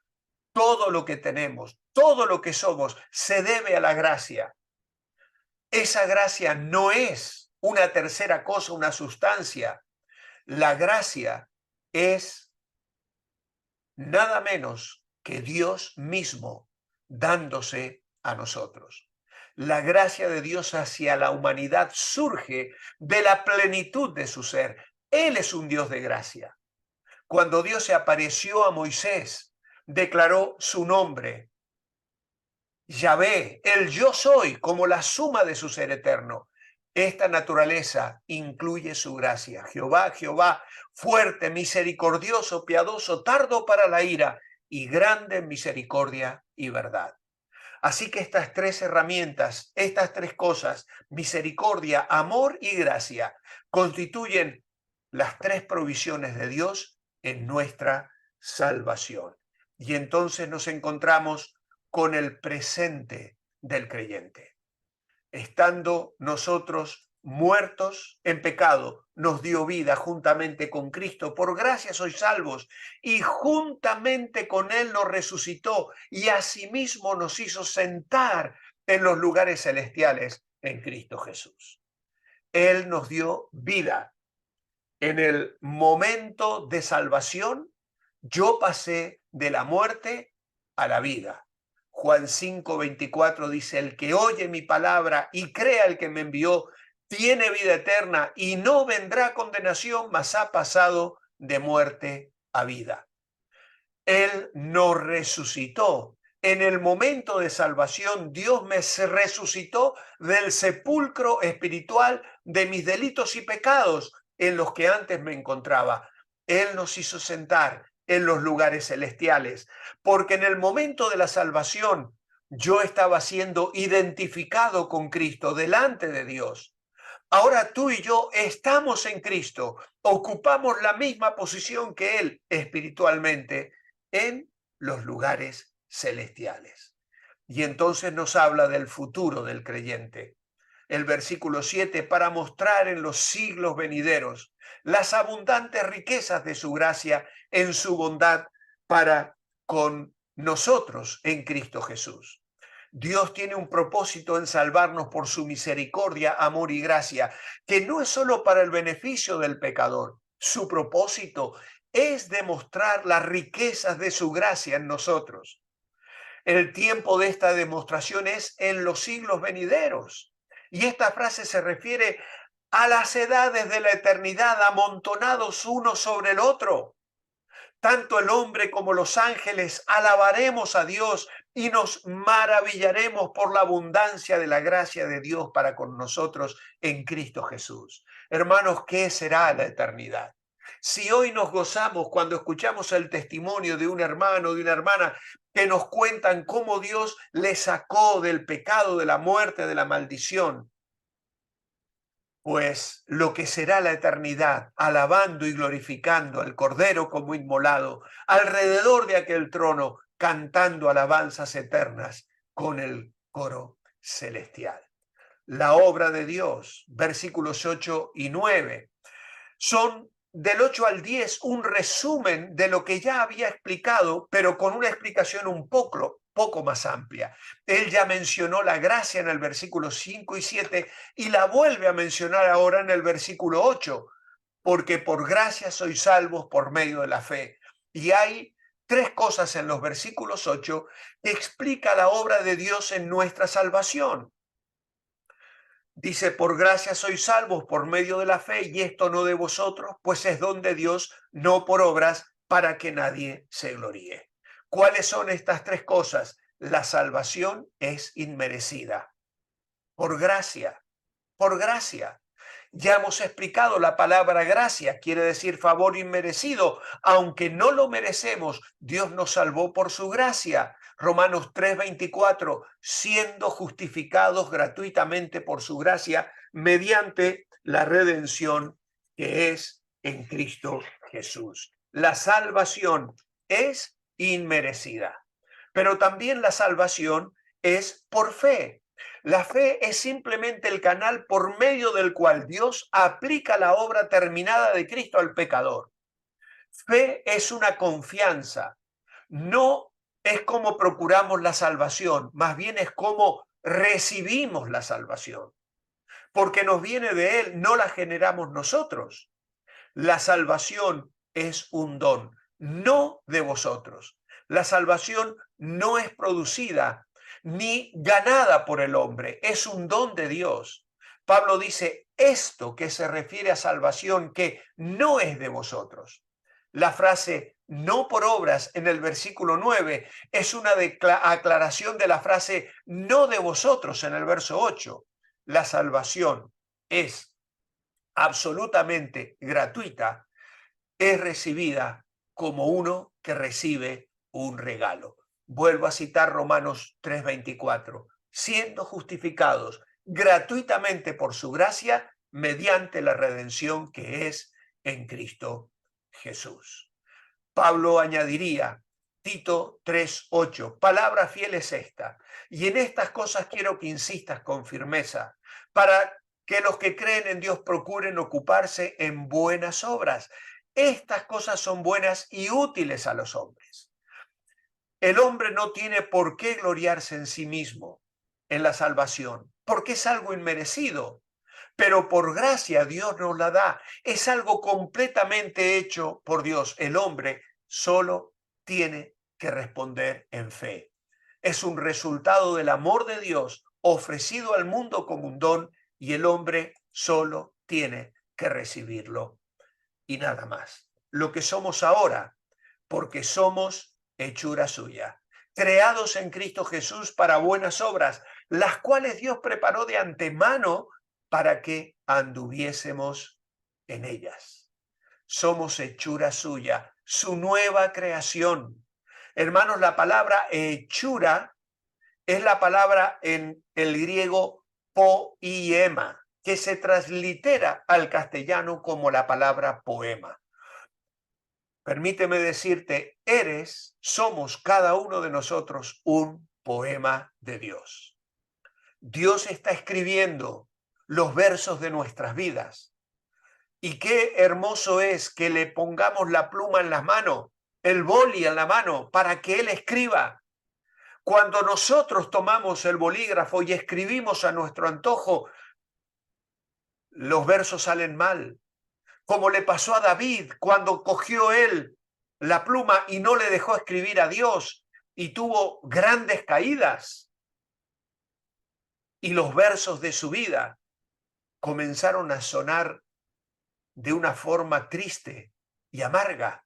Todo lo que tenemos, todo lo que somos, se debe a la gracia. Esa gracia no es una tercera cosa, una sustancia. La gracia es nada menos que Dios mismo dándose a nosotros. La gracia de Dios hacia la humanidad surge de la plenitud de su ser. Él es un Dios de gracia. Cuando Dios se apareció a Moisés, declaró su nombre, Yahvé, el yo soy, como la suma de su ser eterno. Esta naturaleza incluye su gracia. Jehová, Jehová, fuerte, misericordioso, piadoso, tardo para la ira y grande en misericordia y verdad. Así que estas tres herramientas, estas tres cosas, misericordia, amor y gracia, constituyen las tres provisiones de Dios en nuestra salvación. Y entonces nos encontramos con el presente del creyente. Estando nosotros muertos en pecado, nos dio vida juntamente con Cristo. Por gracia sois salvos, y juntamente con Él nos resucitó, y asimismo nos hizo sentar en los lugares celestiales en Cristo Jesús. Él nos dio vida. En el momento de salvación, yo pasé de la muerte a la vida. Juan 5:24 dice, el que oye mi palabra y crea el que me envió, tiene vida eterna y no vendrá condenación, mas ha pasado de muerte a vida. Él nos resucitó. En el momento de salvación, Dios me resucitó del sepulcro espiritual de mis delitos y pecados en los que antes me encontraba. Él nos hizo sentar en los lugares celestiales, porque en el momento de la salvación yo estaba siendo identificado con Cristo delante de Dios. Ahora tú y yo estamos en Cristo, ocupamos la misma posición que Él espiritualmente en los lugares celestiales. Y entonces nos habla del futuro del creyente. El versículo 7, para mostrar en los siglos venideros las abundantes riquezas de su gracia en su bondad para con nosotros en Cristo Jesús. Dios tiene un propósito en salvarnos por su misericordia, amor y gracia, que no es solo para el beneficio del pecador. Su propósito es demostrar las riquezas de su gracia en nosotros. El tiempo de esta demostración es en los siglos venideros. Y esta frase se refiere a las edades de la eternidad amontonados uno sobre el otro. Tanto el hombre como los ángeles alabaremos a Dios y nos maravillaremos por la abundancia de la gracia de Dios para con nosotros en Cristo Jesús. Hermanos, ¿qué será la eternidad? Si hoy nos gozamos cuando escuchamos el testimonio de un hermano, de una hermana, que nos cuentan cómo Dios les sacó del pecado, de la muerte, de la maldición, pues lo que será la eternidad, alabando y glorificando al Cordero como inmolado, alrededor de aquel trono, cantando alabanzas eternas con el coro celestial. La obra de Dios, versículos 8 y 9, son del 8 al 10 un resumen de lo que ya había explicado, pero con una explicación un poco más amplia. Él ya mencionó la gracia en el versículo 5 y 7 y la vuelve a mencionar ahora en el versículo 8, porque por gracia sois salvos por medio de la fe. Y hay tres cosas en los versículos 8 que explica la obra de Dios en nuestra salvación. Dice, por gracia sois salvos por medio de la fe, y esto no de vosotros, pues es don de Dios, no por obras, para que nadie se gloríe. ¿Cuáles son estas tres cosas? La salvación es inmerecida. Por gracia, por gracia. Ya hemos explicado la palabra gracia, quiere decir favor inmerecido. Aunque no lo merecemos, Dios nos salvó por su gracia. Romanos 3:24, siendo justificados gratuitamente por su gracia mediante la redención que es en Cristo Jesús. La salvación es inmerecida, pero también la salvación es por fe. La fe es simplemente el canal por medio del cual Dios aplica la obra terminada de Cristo al pecador. Fe es una confianza, no es como procuramos la salvación, más bien es como recibimos la salvación, porque nos viene de Él, no la generamos nosotros. La salvación es un don, no de vosotros. La salvación no es producida ni ganada por el hombre, es un don de Dios. Pablo dice esto que se refiere a salvación que no es de vosotros. La frase no por obras en el versículo 9 es una aclaración de la frase no de vosotros en el verso 8. La salvación es absolutamente gratuita, es recibida como uno que recibe un regalo. Vuelvo a citar Romanos 3:24, siendo justificados gratuitamente por su gracia mediante la redención que es en Cristo Jesús. Pablo añadiría, Tito 3:8, palabra fiel es esta, y en estas cosas quiero que insistas con firmeza, para que los que creen en Dios procuren ocuparse en buenas obras. Estas cosas son buenas y útiles a los hombres. El hombre no tiene por qué gloriarse en sí mismo en la salvación, porque es algo inmerecido, pero por gracia Dios nos la da. Es algo completamente hecho por Dios. El hombre solo tiene que responder en fe. Es un resultado del amor de Dios ofrecido al mundo como un don, y el hombre solo tiene que recibirlo y nada más. Lo que somos ahora, porque somos hechura suya, creados en Cristo Jesús para buenas obras, las cuales Dios preparó de antemano para que anduviésemos en ellas. Somos hechura suya, su nueva creación. Hermanos, la palabra hechura es la palabra en el griego poiema, que se translitera al castellano como la palabra poema. Permíteme decirte, somos cada uno de nosotros un poema de Dios. Dios está escribiendo los versos de nuestras vidas. Y qué hermoso es que le pongamos la pluma en la mano, el boli en la mano, para que Él escriba. Cuando nosotros tomamos el bolígrafo y escribimos a nuestro antojo, los versos salen mal. Como le pasó a David cuando cogió él la pluma y no le dejó escribir a Dios. y tuvo grandes caídas. Y los versos de su vida comenzaron a sonar de una forma triste y amarga.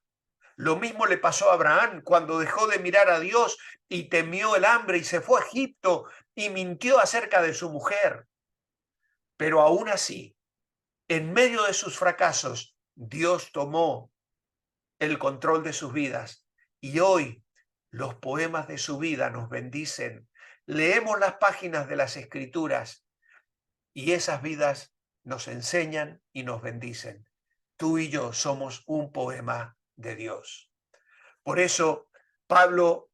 Lo mismo le pasó a Abraham cuando dejó de mirar a Dios y temió el hambre y se fue a Egipto y mintió acerca de su mujer. Pero aún así, en medio de sus fracasos, Dios tomó el control de sus vidas y hoy los poemas de su vida nos bendicen. Leemos las páginas de las Escrituras y esas vidas nos enseñan y nos bendicen. Tú y yo somos un poema de Dios. Por eso Pablo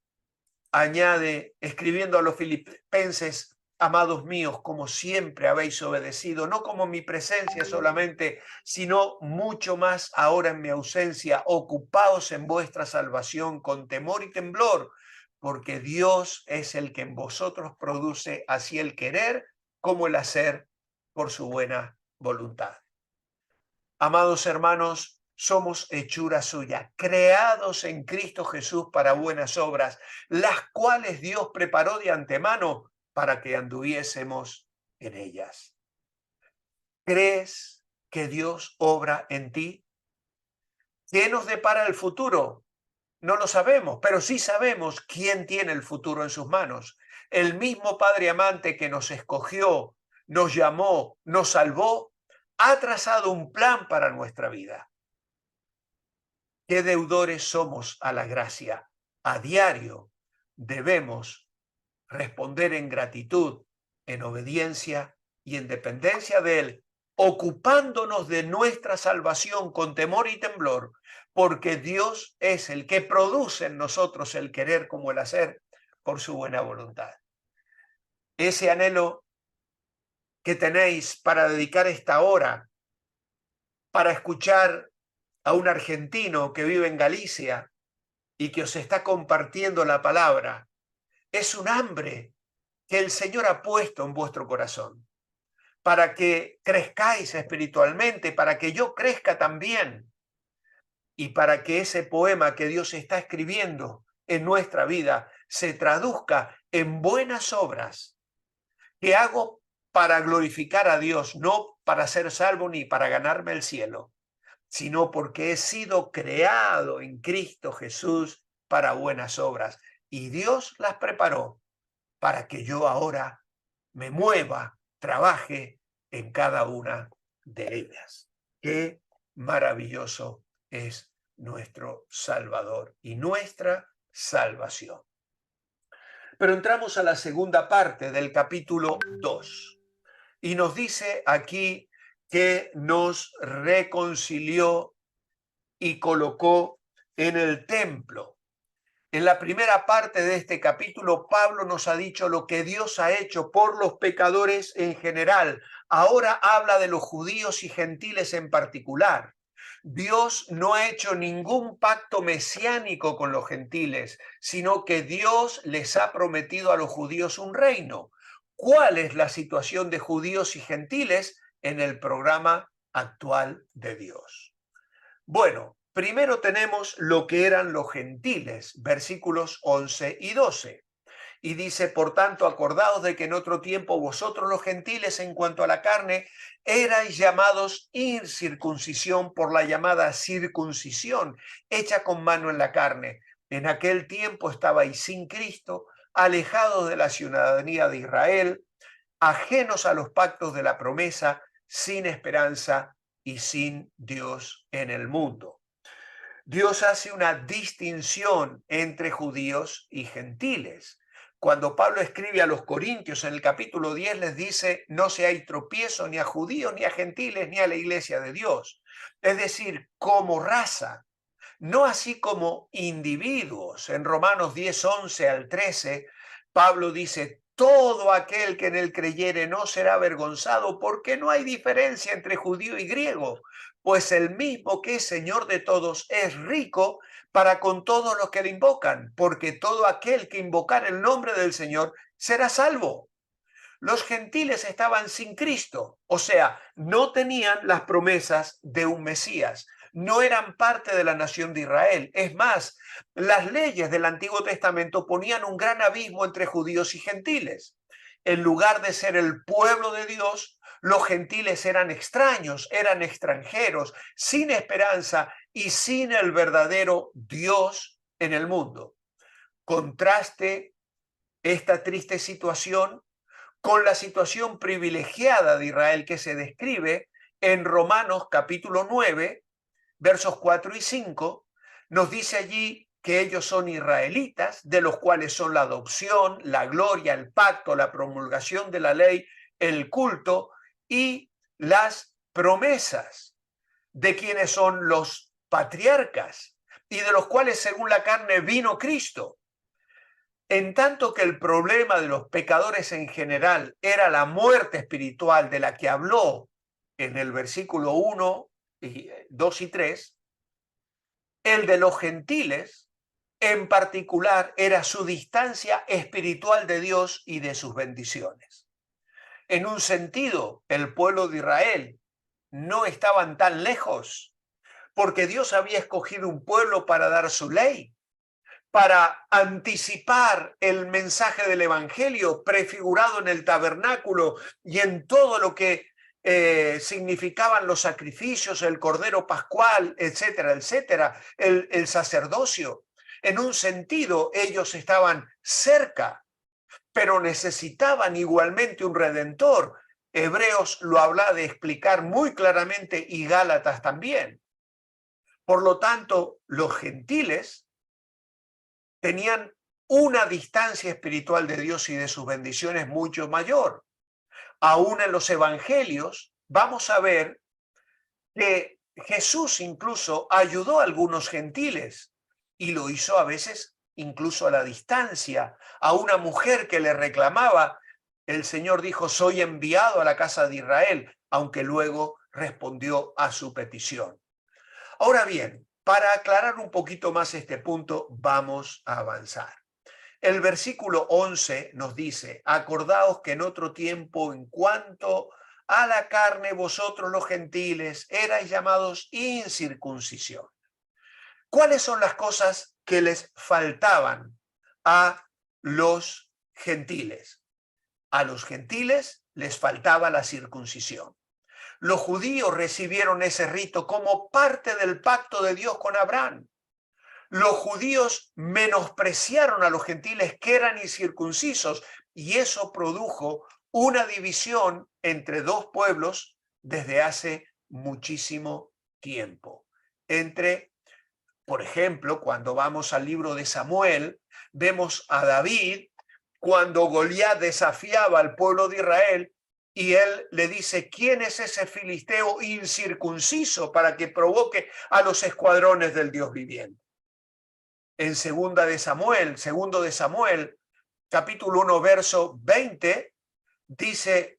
añade, escribiendo a los filipenses: amados míos, como siempre habéis obedecido, no como mi presencia solamente, sino mucho más ahora en mi ausencia, ocupaos en vuestra salvación con temor y temblor, porque Dios es el que en vosotros produce así el querer como el hacer por su buena voluntad. Amados hermanos, somos hechura suya, creados en Cristo Jesús para buenas obras, las cuales Dios preparó de antemano para que anduviésemos en ellas. ¿Crees que Dios obra en ti? ¿Qué nos depara el futuro? No lo sabemos, pero sí sabemos quién tiene el futuro en sus manos. El mismo Padre amante que nos escogió, nos llamó, nos salvó, ha trazado un plan para nuestra vida. ¿Qué deudores somos a la gracia? A diario debemos responder en gratitud, en obediencia y en dependencia de Él, ocupándonos de nuestra salvación con temor y temblor, porque Dios es el que produce en nosotros el querer como el hacer por su buena voluntad. Ese anhelo que tenéis para dedicar esta hora para escuchar a un argentino que vive en Galicia y que os está compartiendo la palabra, es un hambre que el Señor ha puesto en vuestro corazón para que crezcáis espiritualmente, para que yo crezca también y para que ese poema que Dios está escribiendo en nuestra vida se traduzca en buenas obras que hago para glorificar a Dios, no para ser salvo ni para ganarme el cielo, sino porque he sido creado en Cristo Jesús para buenas obras. Y Dios las preparó para que yo ahora me mueva, trabaje en cada una de ellas. Qué maravilloso es nuestro Salvador y nuestra salvación. Pero entramos a la segunda parte del capítulo 2 y nos dice aquí que nos reconcilió y colocó en el templo. En la primera parte de este capítulo, Pablo nos ha dicho lo que Dios ha hecho por los pecadores en general. Ahora habla de los judíos y gentiles en particular. Dios no ha hecho ningún pacto mesiánico con los gentiles, sino que Dios les ha prometido a los judíos un reino. ¿Cuál es la situación de judíos y gentiles en el programa actual de Dios? Bueno, primero tenemos lo que eran los gentiles, versículos 11 y 12. Y dice: por tanto, acordaos de que en otro tiempo vosotros los gentiles en cuanto a la carne erais llamados incircuncisión por la llamada circuncisión, hecha con mano en la carne. En aquel tiempo estabais sin Cristo, alejados de la ciudadanía de Israel, ajenos a los pactos de la promesa, sin esperanza y sin Dios en el mundo. Dios hace una distinción entre judíos y gentiles. Cuando Pablo escribe a los Corintios en el capítulo 10 les dice: no seáis tropiezo ni a judíos, ni a gentiles, ni a la iglesia de Dios. Es decir, como raza, no así como individuos. En Romanos 10, 11 al 13, Pablo dice: todo aquel que en él creyere no será avergonzado, porque no hay diferencia entre judío y griego, pues el mismo que es Señor de todos es rico para con todos los que le invocan, porque todo aquel que invocar el nombre del Señor será salvo. Los gentiles estaban sin Cristo, o sea, no tenían las promesas de un Mesías. no eran parte de la nación de Israel. Es más, las leyes del Antiguo Testamento ponían un gran abismo entre judíos y gentiles. En lugar de ser el pueblo de Dios, los gentiles eran extraños, eran extranjeros, sin esperanza y sin el verdadero Dios en el mundo. Contraste esta triste situación con la situación privilegiada de Israel que se describe en Romanos capítulo 9, versos 4 y 5, nos dice allí que ellos son israelitas, de los cuales son la adopción, la gloria, el pacto, la promulgación de la ley, el culto y las promesas, de quienes son los patriarcas y de los cuales según la carne vino Cristo. En tanto que el problema de los pecadores en general era la muerte espiritual de la que habló en el versículo 1, 2 y 3, el de los gentiles en particular era su distancia espiritual de Dios y de sus bendiciones. En un sentido, el pueblo de Israel no estaban tan lejos porque Dios había escogido un pueblo para dar su ley, para anticipar el mensaje del evangelio prefigurado en el tabernáculo y en todo lo que significaban los sacrificios, el cordero pascual, etcétera, etcétera, el sacerdocio. En un sentido, ellos estaban cerca, pero necesitaban igualmente un redentor. Hebreos lo habla de explicar muy claramente y Gálatas también. Por lo tanto, los gentiles tenían una distancia espiritual de Dios y de sus bendiciones mucho mayor. Aún en los evangelios vamos a ver que Jesús incluso ayudó a algunos gentiles y lo hizo a veces incluso a la distancia. A una mujer que le reclamaba, el Señor dijo, soy enviado a la casa de Israel, aunque luego respondió a su petición. Ahora bien, para aclarar un poquito más este punto, vamos a avanzar. El versículo 11 nos dice, acordaos que en otro tiempo, en cuanto a la carne, vosotros los gentiles erais llamados incircuncisión. ¿Cuáles son las cosas que les faltaban a los gentiles? A los gentiles les faltaba la circuncisión. Los judíos recibieron ese rito como parte del pacto de Dios con Abraham. Los judíos menospreciaron a los gentiles que eran incircuncisos y eso produjo una división entre dos pueblos desde hace muchísimo tiempo. Por ejemplo, cuando vamos al libro de Samuel, vemos a David cuando Goliat desafiaba al pueblo de Israel y él le dice, ¿quién es ese filisteo incircunciso para que provoque a los escuadrones del Dios viviente? En segundo de Samuel, capítulo 1, verso 20, dice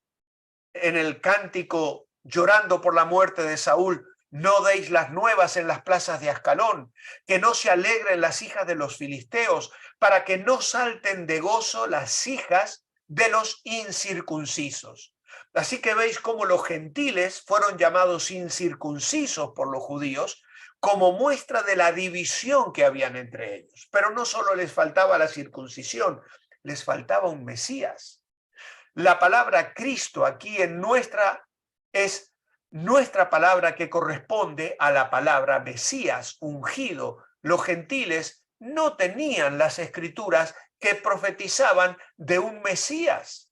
en el cántico llorando por la muerte de Saúl, no deis las nuevas en las plazas de Ascalón, que no se alegren las hijas de los filisteos, para que no salten de gozo las hijas de los incircuncisos. Así que veis cómo los gentiles fueron llamados incircuncisos por los judíos, como muestra de la división que habían entre ellos. Pero no solo les faltaba la circuncisión, les faltaba un Mesías. La palabra Cristo aquí es nuestra palabra que corresponde a la palabra Mesías, ungido. Los gentiles no tenían las escrituras que profetizaban de un Mesías.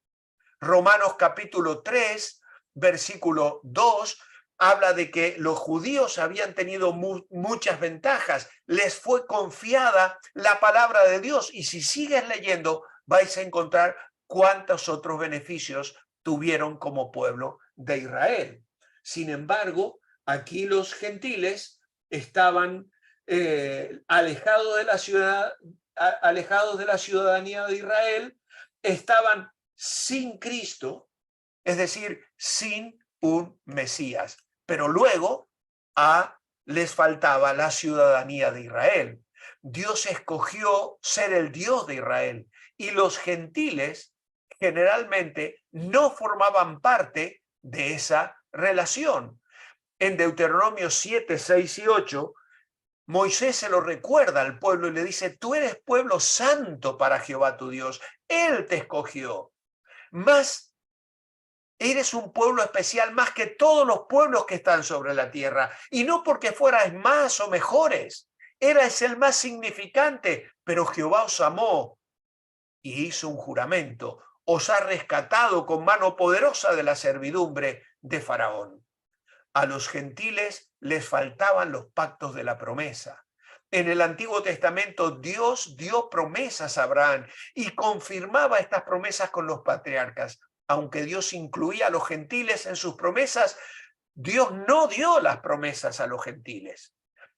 Romanos capítulo 3, versículo 2, habla de que los judíos habían tenido muchas ventajas, les fue confiada la palabra de Dios y si sigues leyendo vais a encontrar cuántos otros beneficios tuvieron como pueblo de Israel. Sin embargo, aquí los gentiles estaban alejados de la ciudadanía de Israel, estaban sin Cristo, es decir, sin un Mesías. Pero luego les faltaba la ciudadanía de Israel. Dios escogió ser el Dios de Israel y los gentiles generalmente no formaban parte de esa relación. En Deuteronomio 7, 6 y 8, Moisés se lo recuerda al pueblo y le dice, tú eres pueblo santo para Jehová tu Dios. Él te escogió. Más eres un pueblo especial más que todos los pueblos que están sobre la tierra. Y no porque fueras más o mejores. Eras el más significante, pero Jehová os amó y hizo un juramento. Os ha rescatado con mano poderosa de la servidumbre de Faraón. A los gentiles les faltaban los pactos de la promesa. En el Antiguo Testamento Dios dio promesas a Abraham y confirmaba estas promesas con los patriarcas. Aunque Dios incluía a los gentiles en sus promesas, Dios no dio las promesas a los gentiles.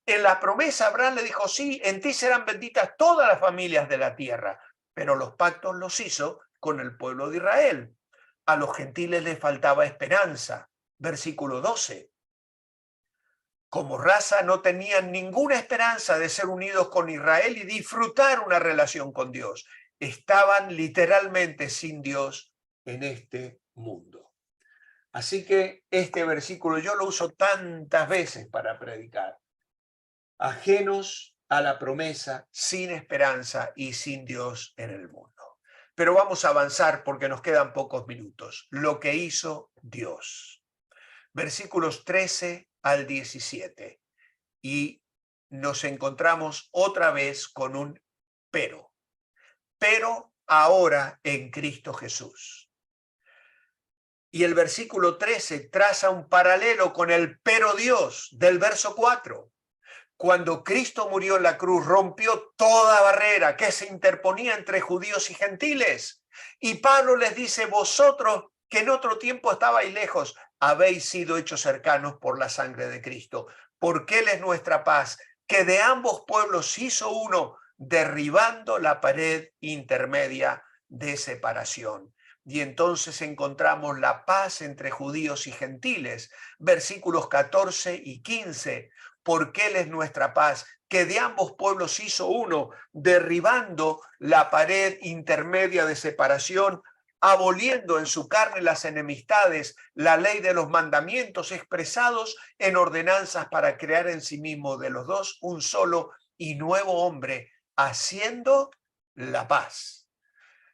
En la promesa Abraham le dijo, sí, en ti serán benditas todas las familias de la tierra, pero los pactos los hizo con el pueblo de Israel. A los gentiles les faltaba esperanza. Versículo 12. Como raza no tenían ninguna esperanza de ser unidos con Israel y disfrutar una relación con Dios. Estaban literalmente sin Dios en este mundo. Así que este versículo yo lo uso tantas veces para predicar. Ajenos a la promesa, sin esperanza y sin Dios en el mundo. Pero vamos a avanzar porque nos quedan pocos minutos. Lo que hizo Dios. Versículos 13 al 17. Y nos encontramos otra vez con un pero. Pero ahora en Cristo Jesús. Y el versículo 13 traza un paralelo con el pero Dios del verso 4. Cuando Cristo murió en la cruz, rompió toda barrera que se interponía entre judíos y gentiles. Y Pablo les dice, vosotros que en otro tiempo estabais lejos, habéis sido hechos cercanos por la sangre de Cristo, porque Él es nuestra paz, que de ambos pueblos hizo uno, derribando la pared intermedia de separación. Y entonces encontramos la paz entre judíos y gentiles, versículos 14 y 15, porque Él es nuestra paz, que de ambos pueblos hizo uno, derribando la pared intermedia de separación, aboliendo en su carne las enemistades, la ley de los mandamientos expresados en ordenanzas para crear en sí mismo de los dos un solo y nuevo hombre, haciendo la paz.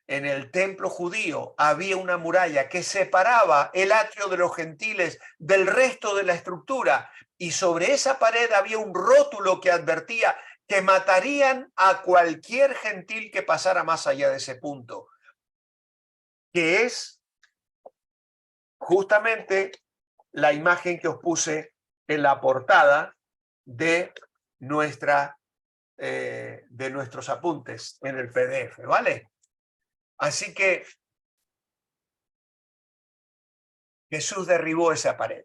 En el templo judío había una muralla que separaba el atrio de los gentiles del resto de la estructura, y sobre esa pared había un rótulo que advertía que matarían a cualquier gentil que pasara más allá de ese punto, que es justamente la imagen que os puse en la portada de nuestros apuntes en el PDF, ¿vale? Así que Jesús derribó esa pared.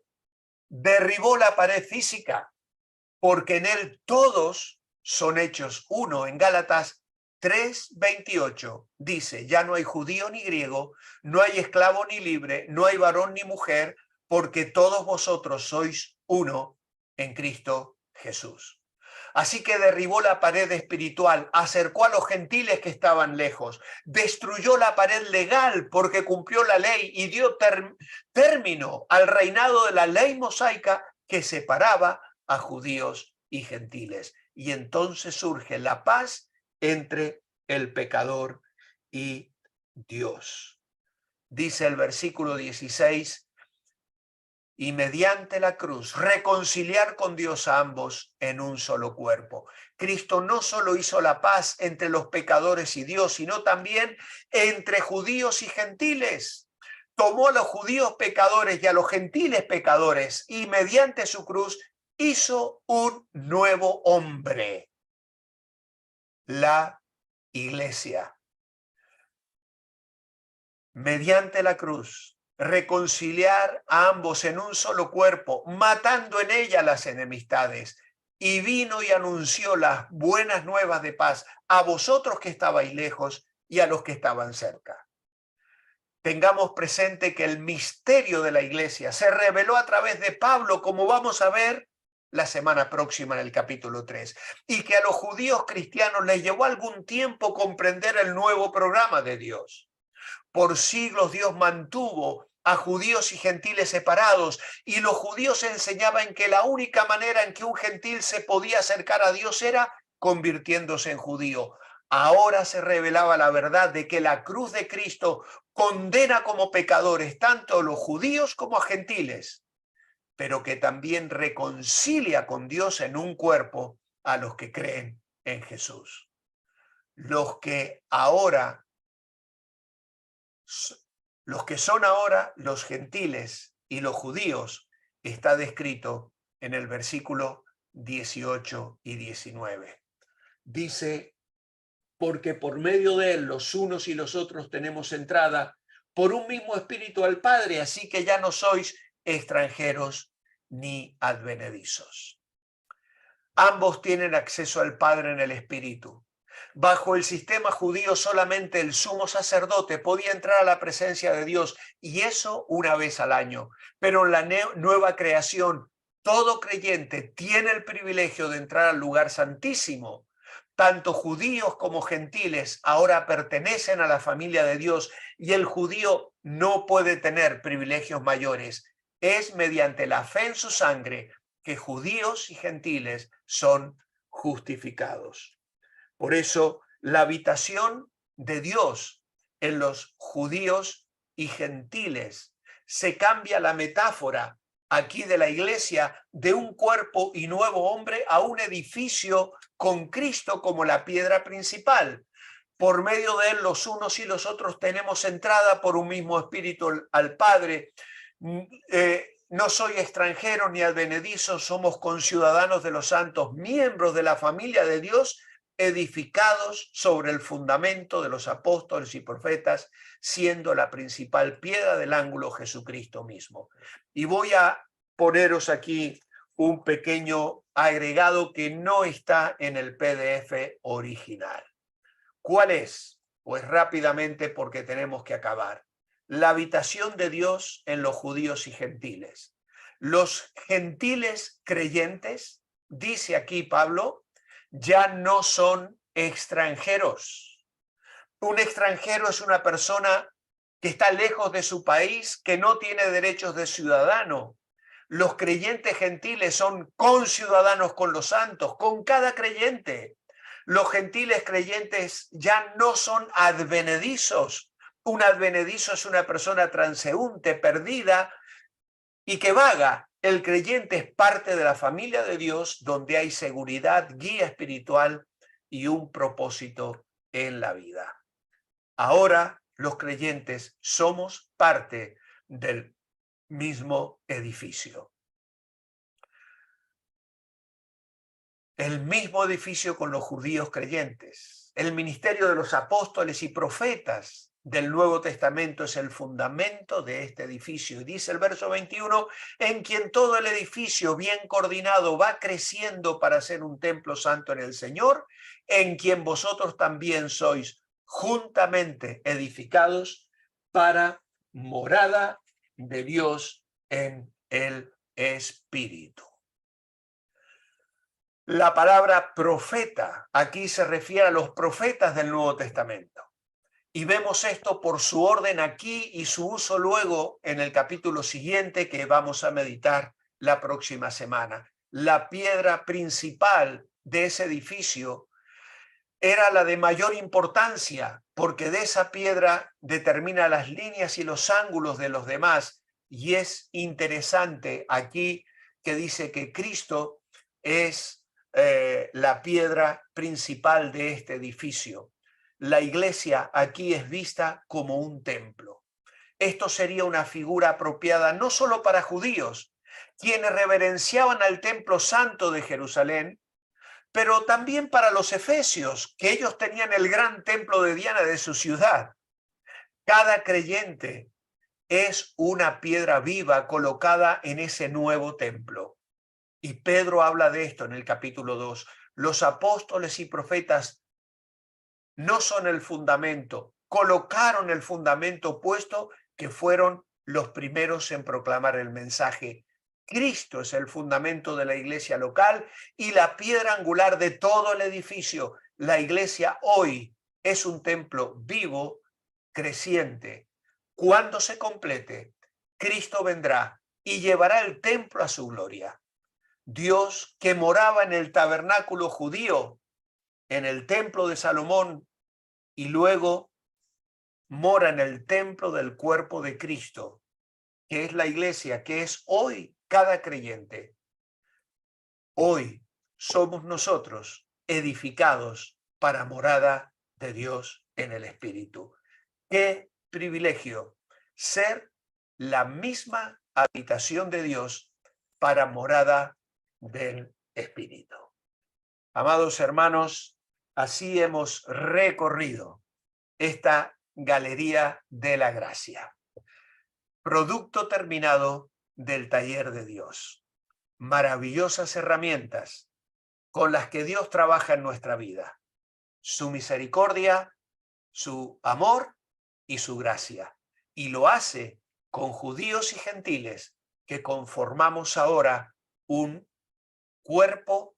Derribó la pared física, porque en él todos son hechos uno. En Gálatas 3:28 dice, ya no hay judío ni griego, no hay esclavo ni libre, no hay varón ni mujer, porque todos vosotros sois uno en Cristo Jesús. Así que derribó la pared espiritual, acercó a los gentiles que estaban lejos, destruyó la pared legal porque cumplió la ley y dio término al reinado de la ley mosaica que separaba a judíos y gentiles. Y entonces surge la paz entre el pecador y Dios. Dice el versículo 16, y mediante la cruz reconciliar con Dios a ambos en un solo cuerpo. Cristo no solo hizo la paz entre los pecadores y Dios, sino también entre judíos y gentiles. Tomó a los judíos pecadores y a los gentiles pecadores y mediante su cruz hizo un nuevo hombre, la iglesia. Mediante la cruz reconciliar a ambos en un solo cuerpo, matando en ella las enemistades. Y vino y anunció las buenas nuevas de paz a vosotros que estabais lejos y a los que estaban cerca. Tengamos presente que el misterio de la iglesia se reveló a través de Pablo, como vamos a ver la semana próxima en el capítulo 3, y que a los judíos cristianos les llevó algún tiempo comprender el nuevo programa de Dios. Por siglos Dios mantuvo a judíos y gentiles separados, y los judíos enseñaban que la única manera en que un gentil se podía acercar a Dios era convirtiéndose en judío. Ahora se revelaba la verdad de que la cruz de Cristo condena como pecadores tanto a los judíos como a gentiles, pero que también reconcilia con Dios en un cuerpo a los que creen en Jesús. Los que son ahora los gentiles y los judíos, está descrito en el versículo 18 y 19. Dice, porque por medio de él los unos y los otros tenemos entrada por un mismo espíritu al Padre, así que ya no sois extranjeros ni advenedizos. Ambos tienen acceso al Padre en el Espíritu. Bajo el sistema judío solamente el sumo sacerdote podía entrar a la presencia de Dios, y eso una vez al año. Pero en la nueva creación, todo creyente tiene el privilegio de entrar al lugar santísimo. Tanto judíos como gentiles ahora pertenecen a la familia de Dios, y el judío no puede tener privilegios mayores. Es mediante la fe en su sangre que judíos y gentiles son justificados. Por eso, la habitación de Dios en los judíos y gentiles se cambia la metáfora aquí de la iglesia de un cuerpo y nuevo hombre a un edificio con Cristo como la piedra principal. Por medio de él, los unos y los otros tenemos entrada por un mismo espíritu al Padre. No soy extranjero ni advenedizo, somos conciudadanos de los santos, miembros de la familia de Dios, edificados sobre el fundamento de los apóstoles y profetas, siendo la principal piedra del ángulo Jesucristo mismo. Y voy a poneros aquí un pequeño agregado que no está en el PDF original. ¿Cuál es? Pues rápidamente, porque tenemos que acabar. La habitación de Dios en los judíos y gentiles. Los gentiles creyentes, dice aquí Pablo, ya no son extranjeros. Un extranjero es una persona que está lejos de su país, que no tiene derechos de ciudadano. Los creyentes gentiles son conciudadanos con los santos, con cada creyente. Los gentiles creyentes ya no son advenedizos. Un advenedizo es una persona transeúnte, perdida y que vaga. El creyente es parte de la familia de Dios, donde hay seguridad, guía espiritual y un propósito en la vida. Ahora los creyentes somos parte del mismo edificio. El mismo edificio con los judíos creyentes. El ministerio de los apóstoles y profetas del Nuevo Testamento es el fundamento de este edificio. Y dice el verso 21, en quien todo el edificio bien coordinado va creciendo para ser un templo santo en el Señor, en quien vosotros también sois juntamente edificados para morada de Dios en el Espíritu. La palabra profeta aquí se refiere a los profetas del Nuevo Testamento. Y vemos esto por su orden aquí y su uso luego en el capítulo siguiente que vamos a meditar la próxima semana. La piedra principal de ese edificio era la de mayor importancia, porque de esa piedra determina las líneas y los ángulos de los demás. Y es interesante aquí que dice que Cristo es la piedra principal de este edificio. La iglesia aquí es vista como un templo. Esto sería una figura apropiada no solo para judíos, quienes reverenciaban al templo santo de Jerusalén, pero también para los efesios, que ellos tenían el gran templo de Diana de su ciudad. Cada creyente es una piedra viva colocada en ese nuevo templo. Y Pedro habla de esto en el capítulo 2. Los apóstoles y profetas no son el fundamento, colocaron el fundamento puesto que fueron los primeros en proclamar el mensaje. Cristo es el fundamento de la iglesia local y la piedra angular de todo el edificio. La iglesia hoy es un templo vivo, creciente. Cuando se complete, Cristo vendrá y llevará el templo a su gloria. Dios, que moraba en el tabernáculo judío, en el templo de Salomón, y luego mora en el templo del cuerpo de Cristo, que es la iglesia, que es hoy cada creyente. Hoy somos nosotros edificados para morada de Dios en el Espíritu. Qué privilegio ser la misma habitación de Dios para morada del Espíritu. Amados hermanos, así hemos recorrido esta galería de la gracia. Producto terminado del taller de Dios. Maravillosas herramientas con las que Dios trabaja en nuestra vida. Su misericordia, su amor y su gracia. Y lo hace con judíos y gentiles que conformamos ahora un cuerpo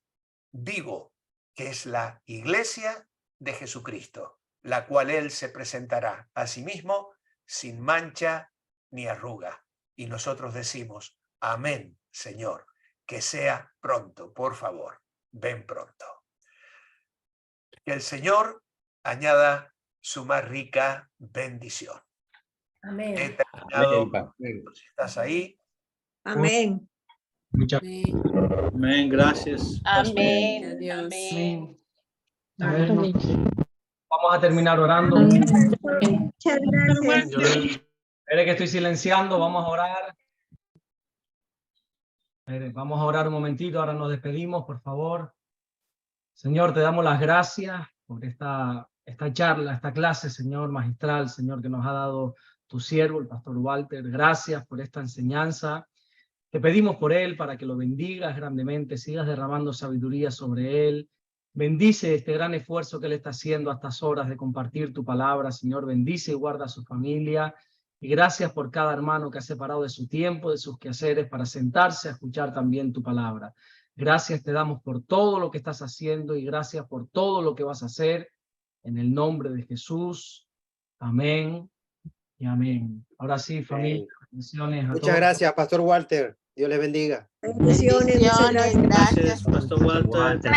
vivo, que es la iglesia de Jesucristo, la cual Él se presentará a sí mismo sin mancha ni arruga. Y nosotros decimos, amén, Señor, que sea pronto, por favor, ven pronto. Que el Señor añada su más rica bendición. Amén. He terminado. Amén. ¿Estás ahí? Amén. Muchas Amén, gracias. Amén. Adiós. Amén. A ver, vamos a terminar orando. Muchas gracias. Espere que estoy silenciando, vamos a orar. Vamos a orar un momentito, ahora nos despedimos, por favor. Señor, te damos las gracias por esta charla, esta clase, Señor, magistral, Señor, que nos ha dado tu siervo, el pastor Walter. Gracias por esta enseñanza. Te pedimos por él para que lo bendigas grandemente, sigas derramando sabiduría sobre él. Bendice este gran esfuerzo que él está haciendo a estas horas de compartir tu palabra, Señor. Bendice y guarda a su familia. Y gracias por cada hermano que ha separado de su tiempo, de sus quehaceres, para sentarse a escuchar también tu palabra. Gracias te damos por todo lo que estás haciendo y gracias por todo lo que vas a hacer. En el nombre de Jesús. Amén y amén. Ahora sí, familia, bendiciones a todos. Muchas gracias, Pastor Walter. Dios les bendiga. Bendiciones. Muchas gracias. Gracias, Pastor Walter.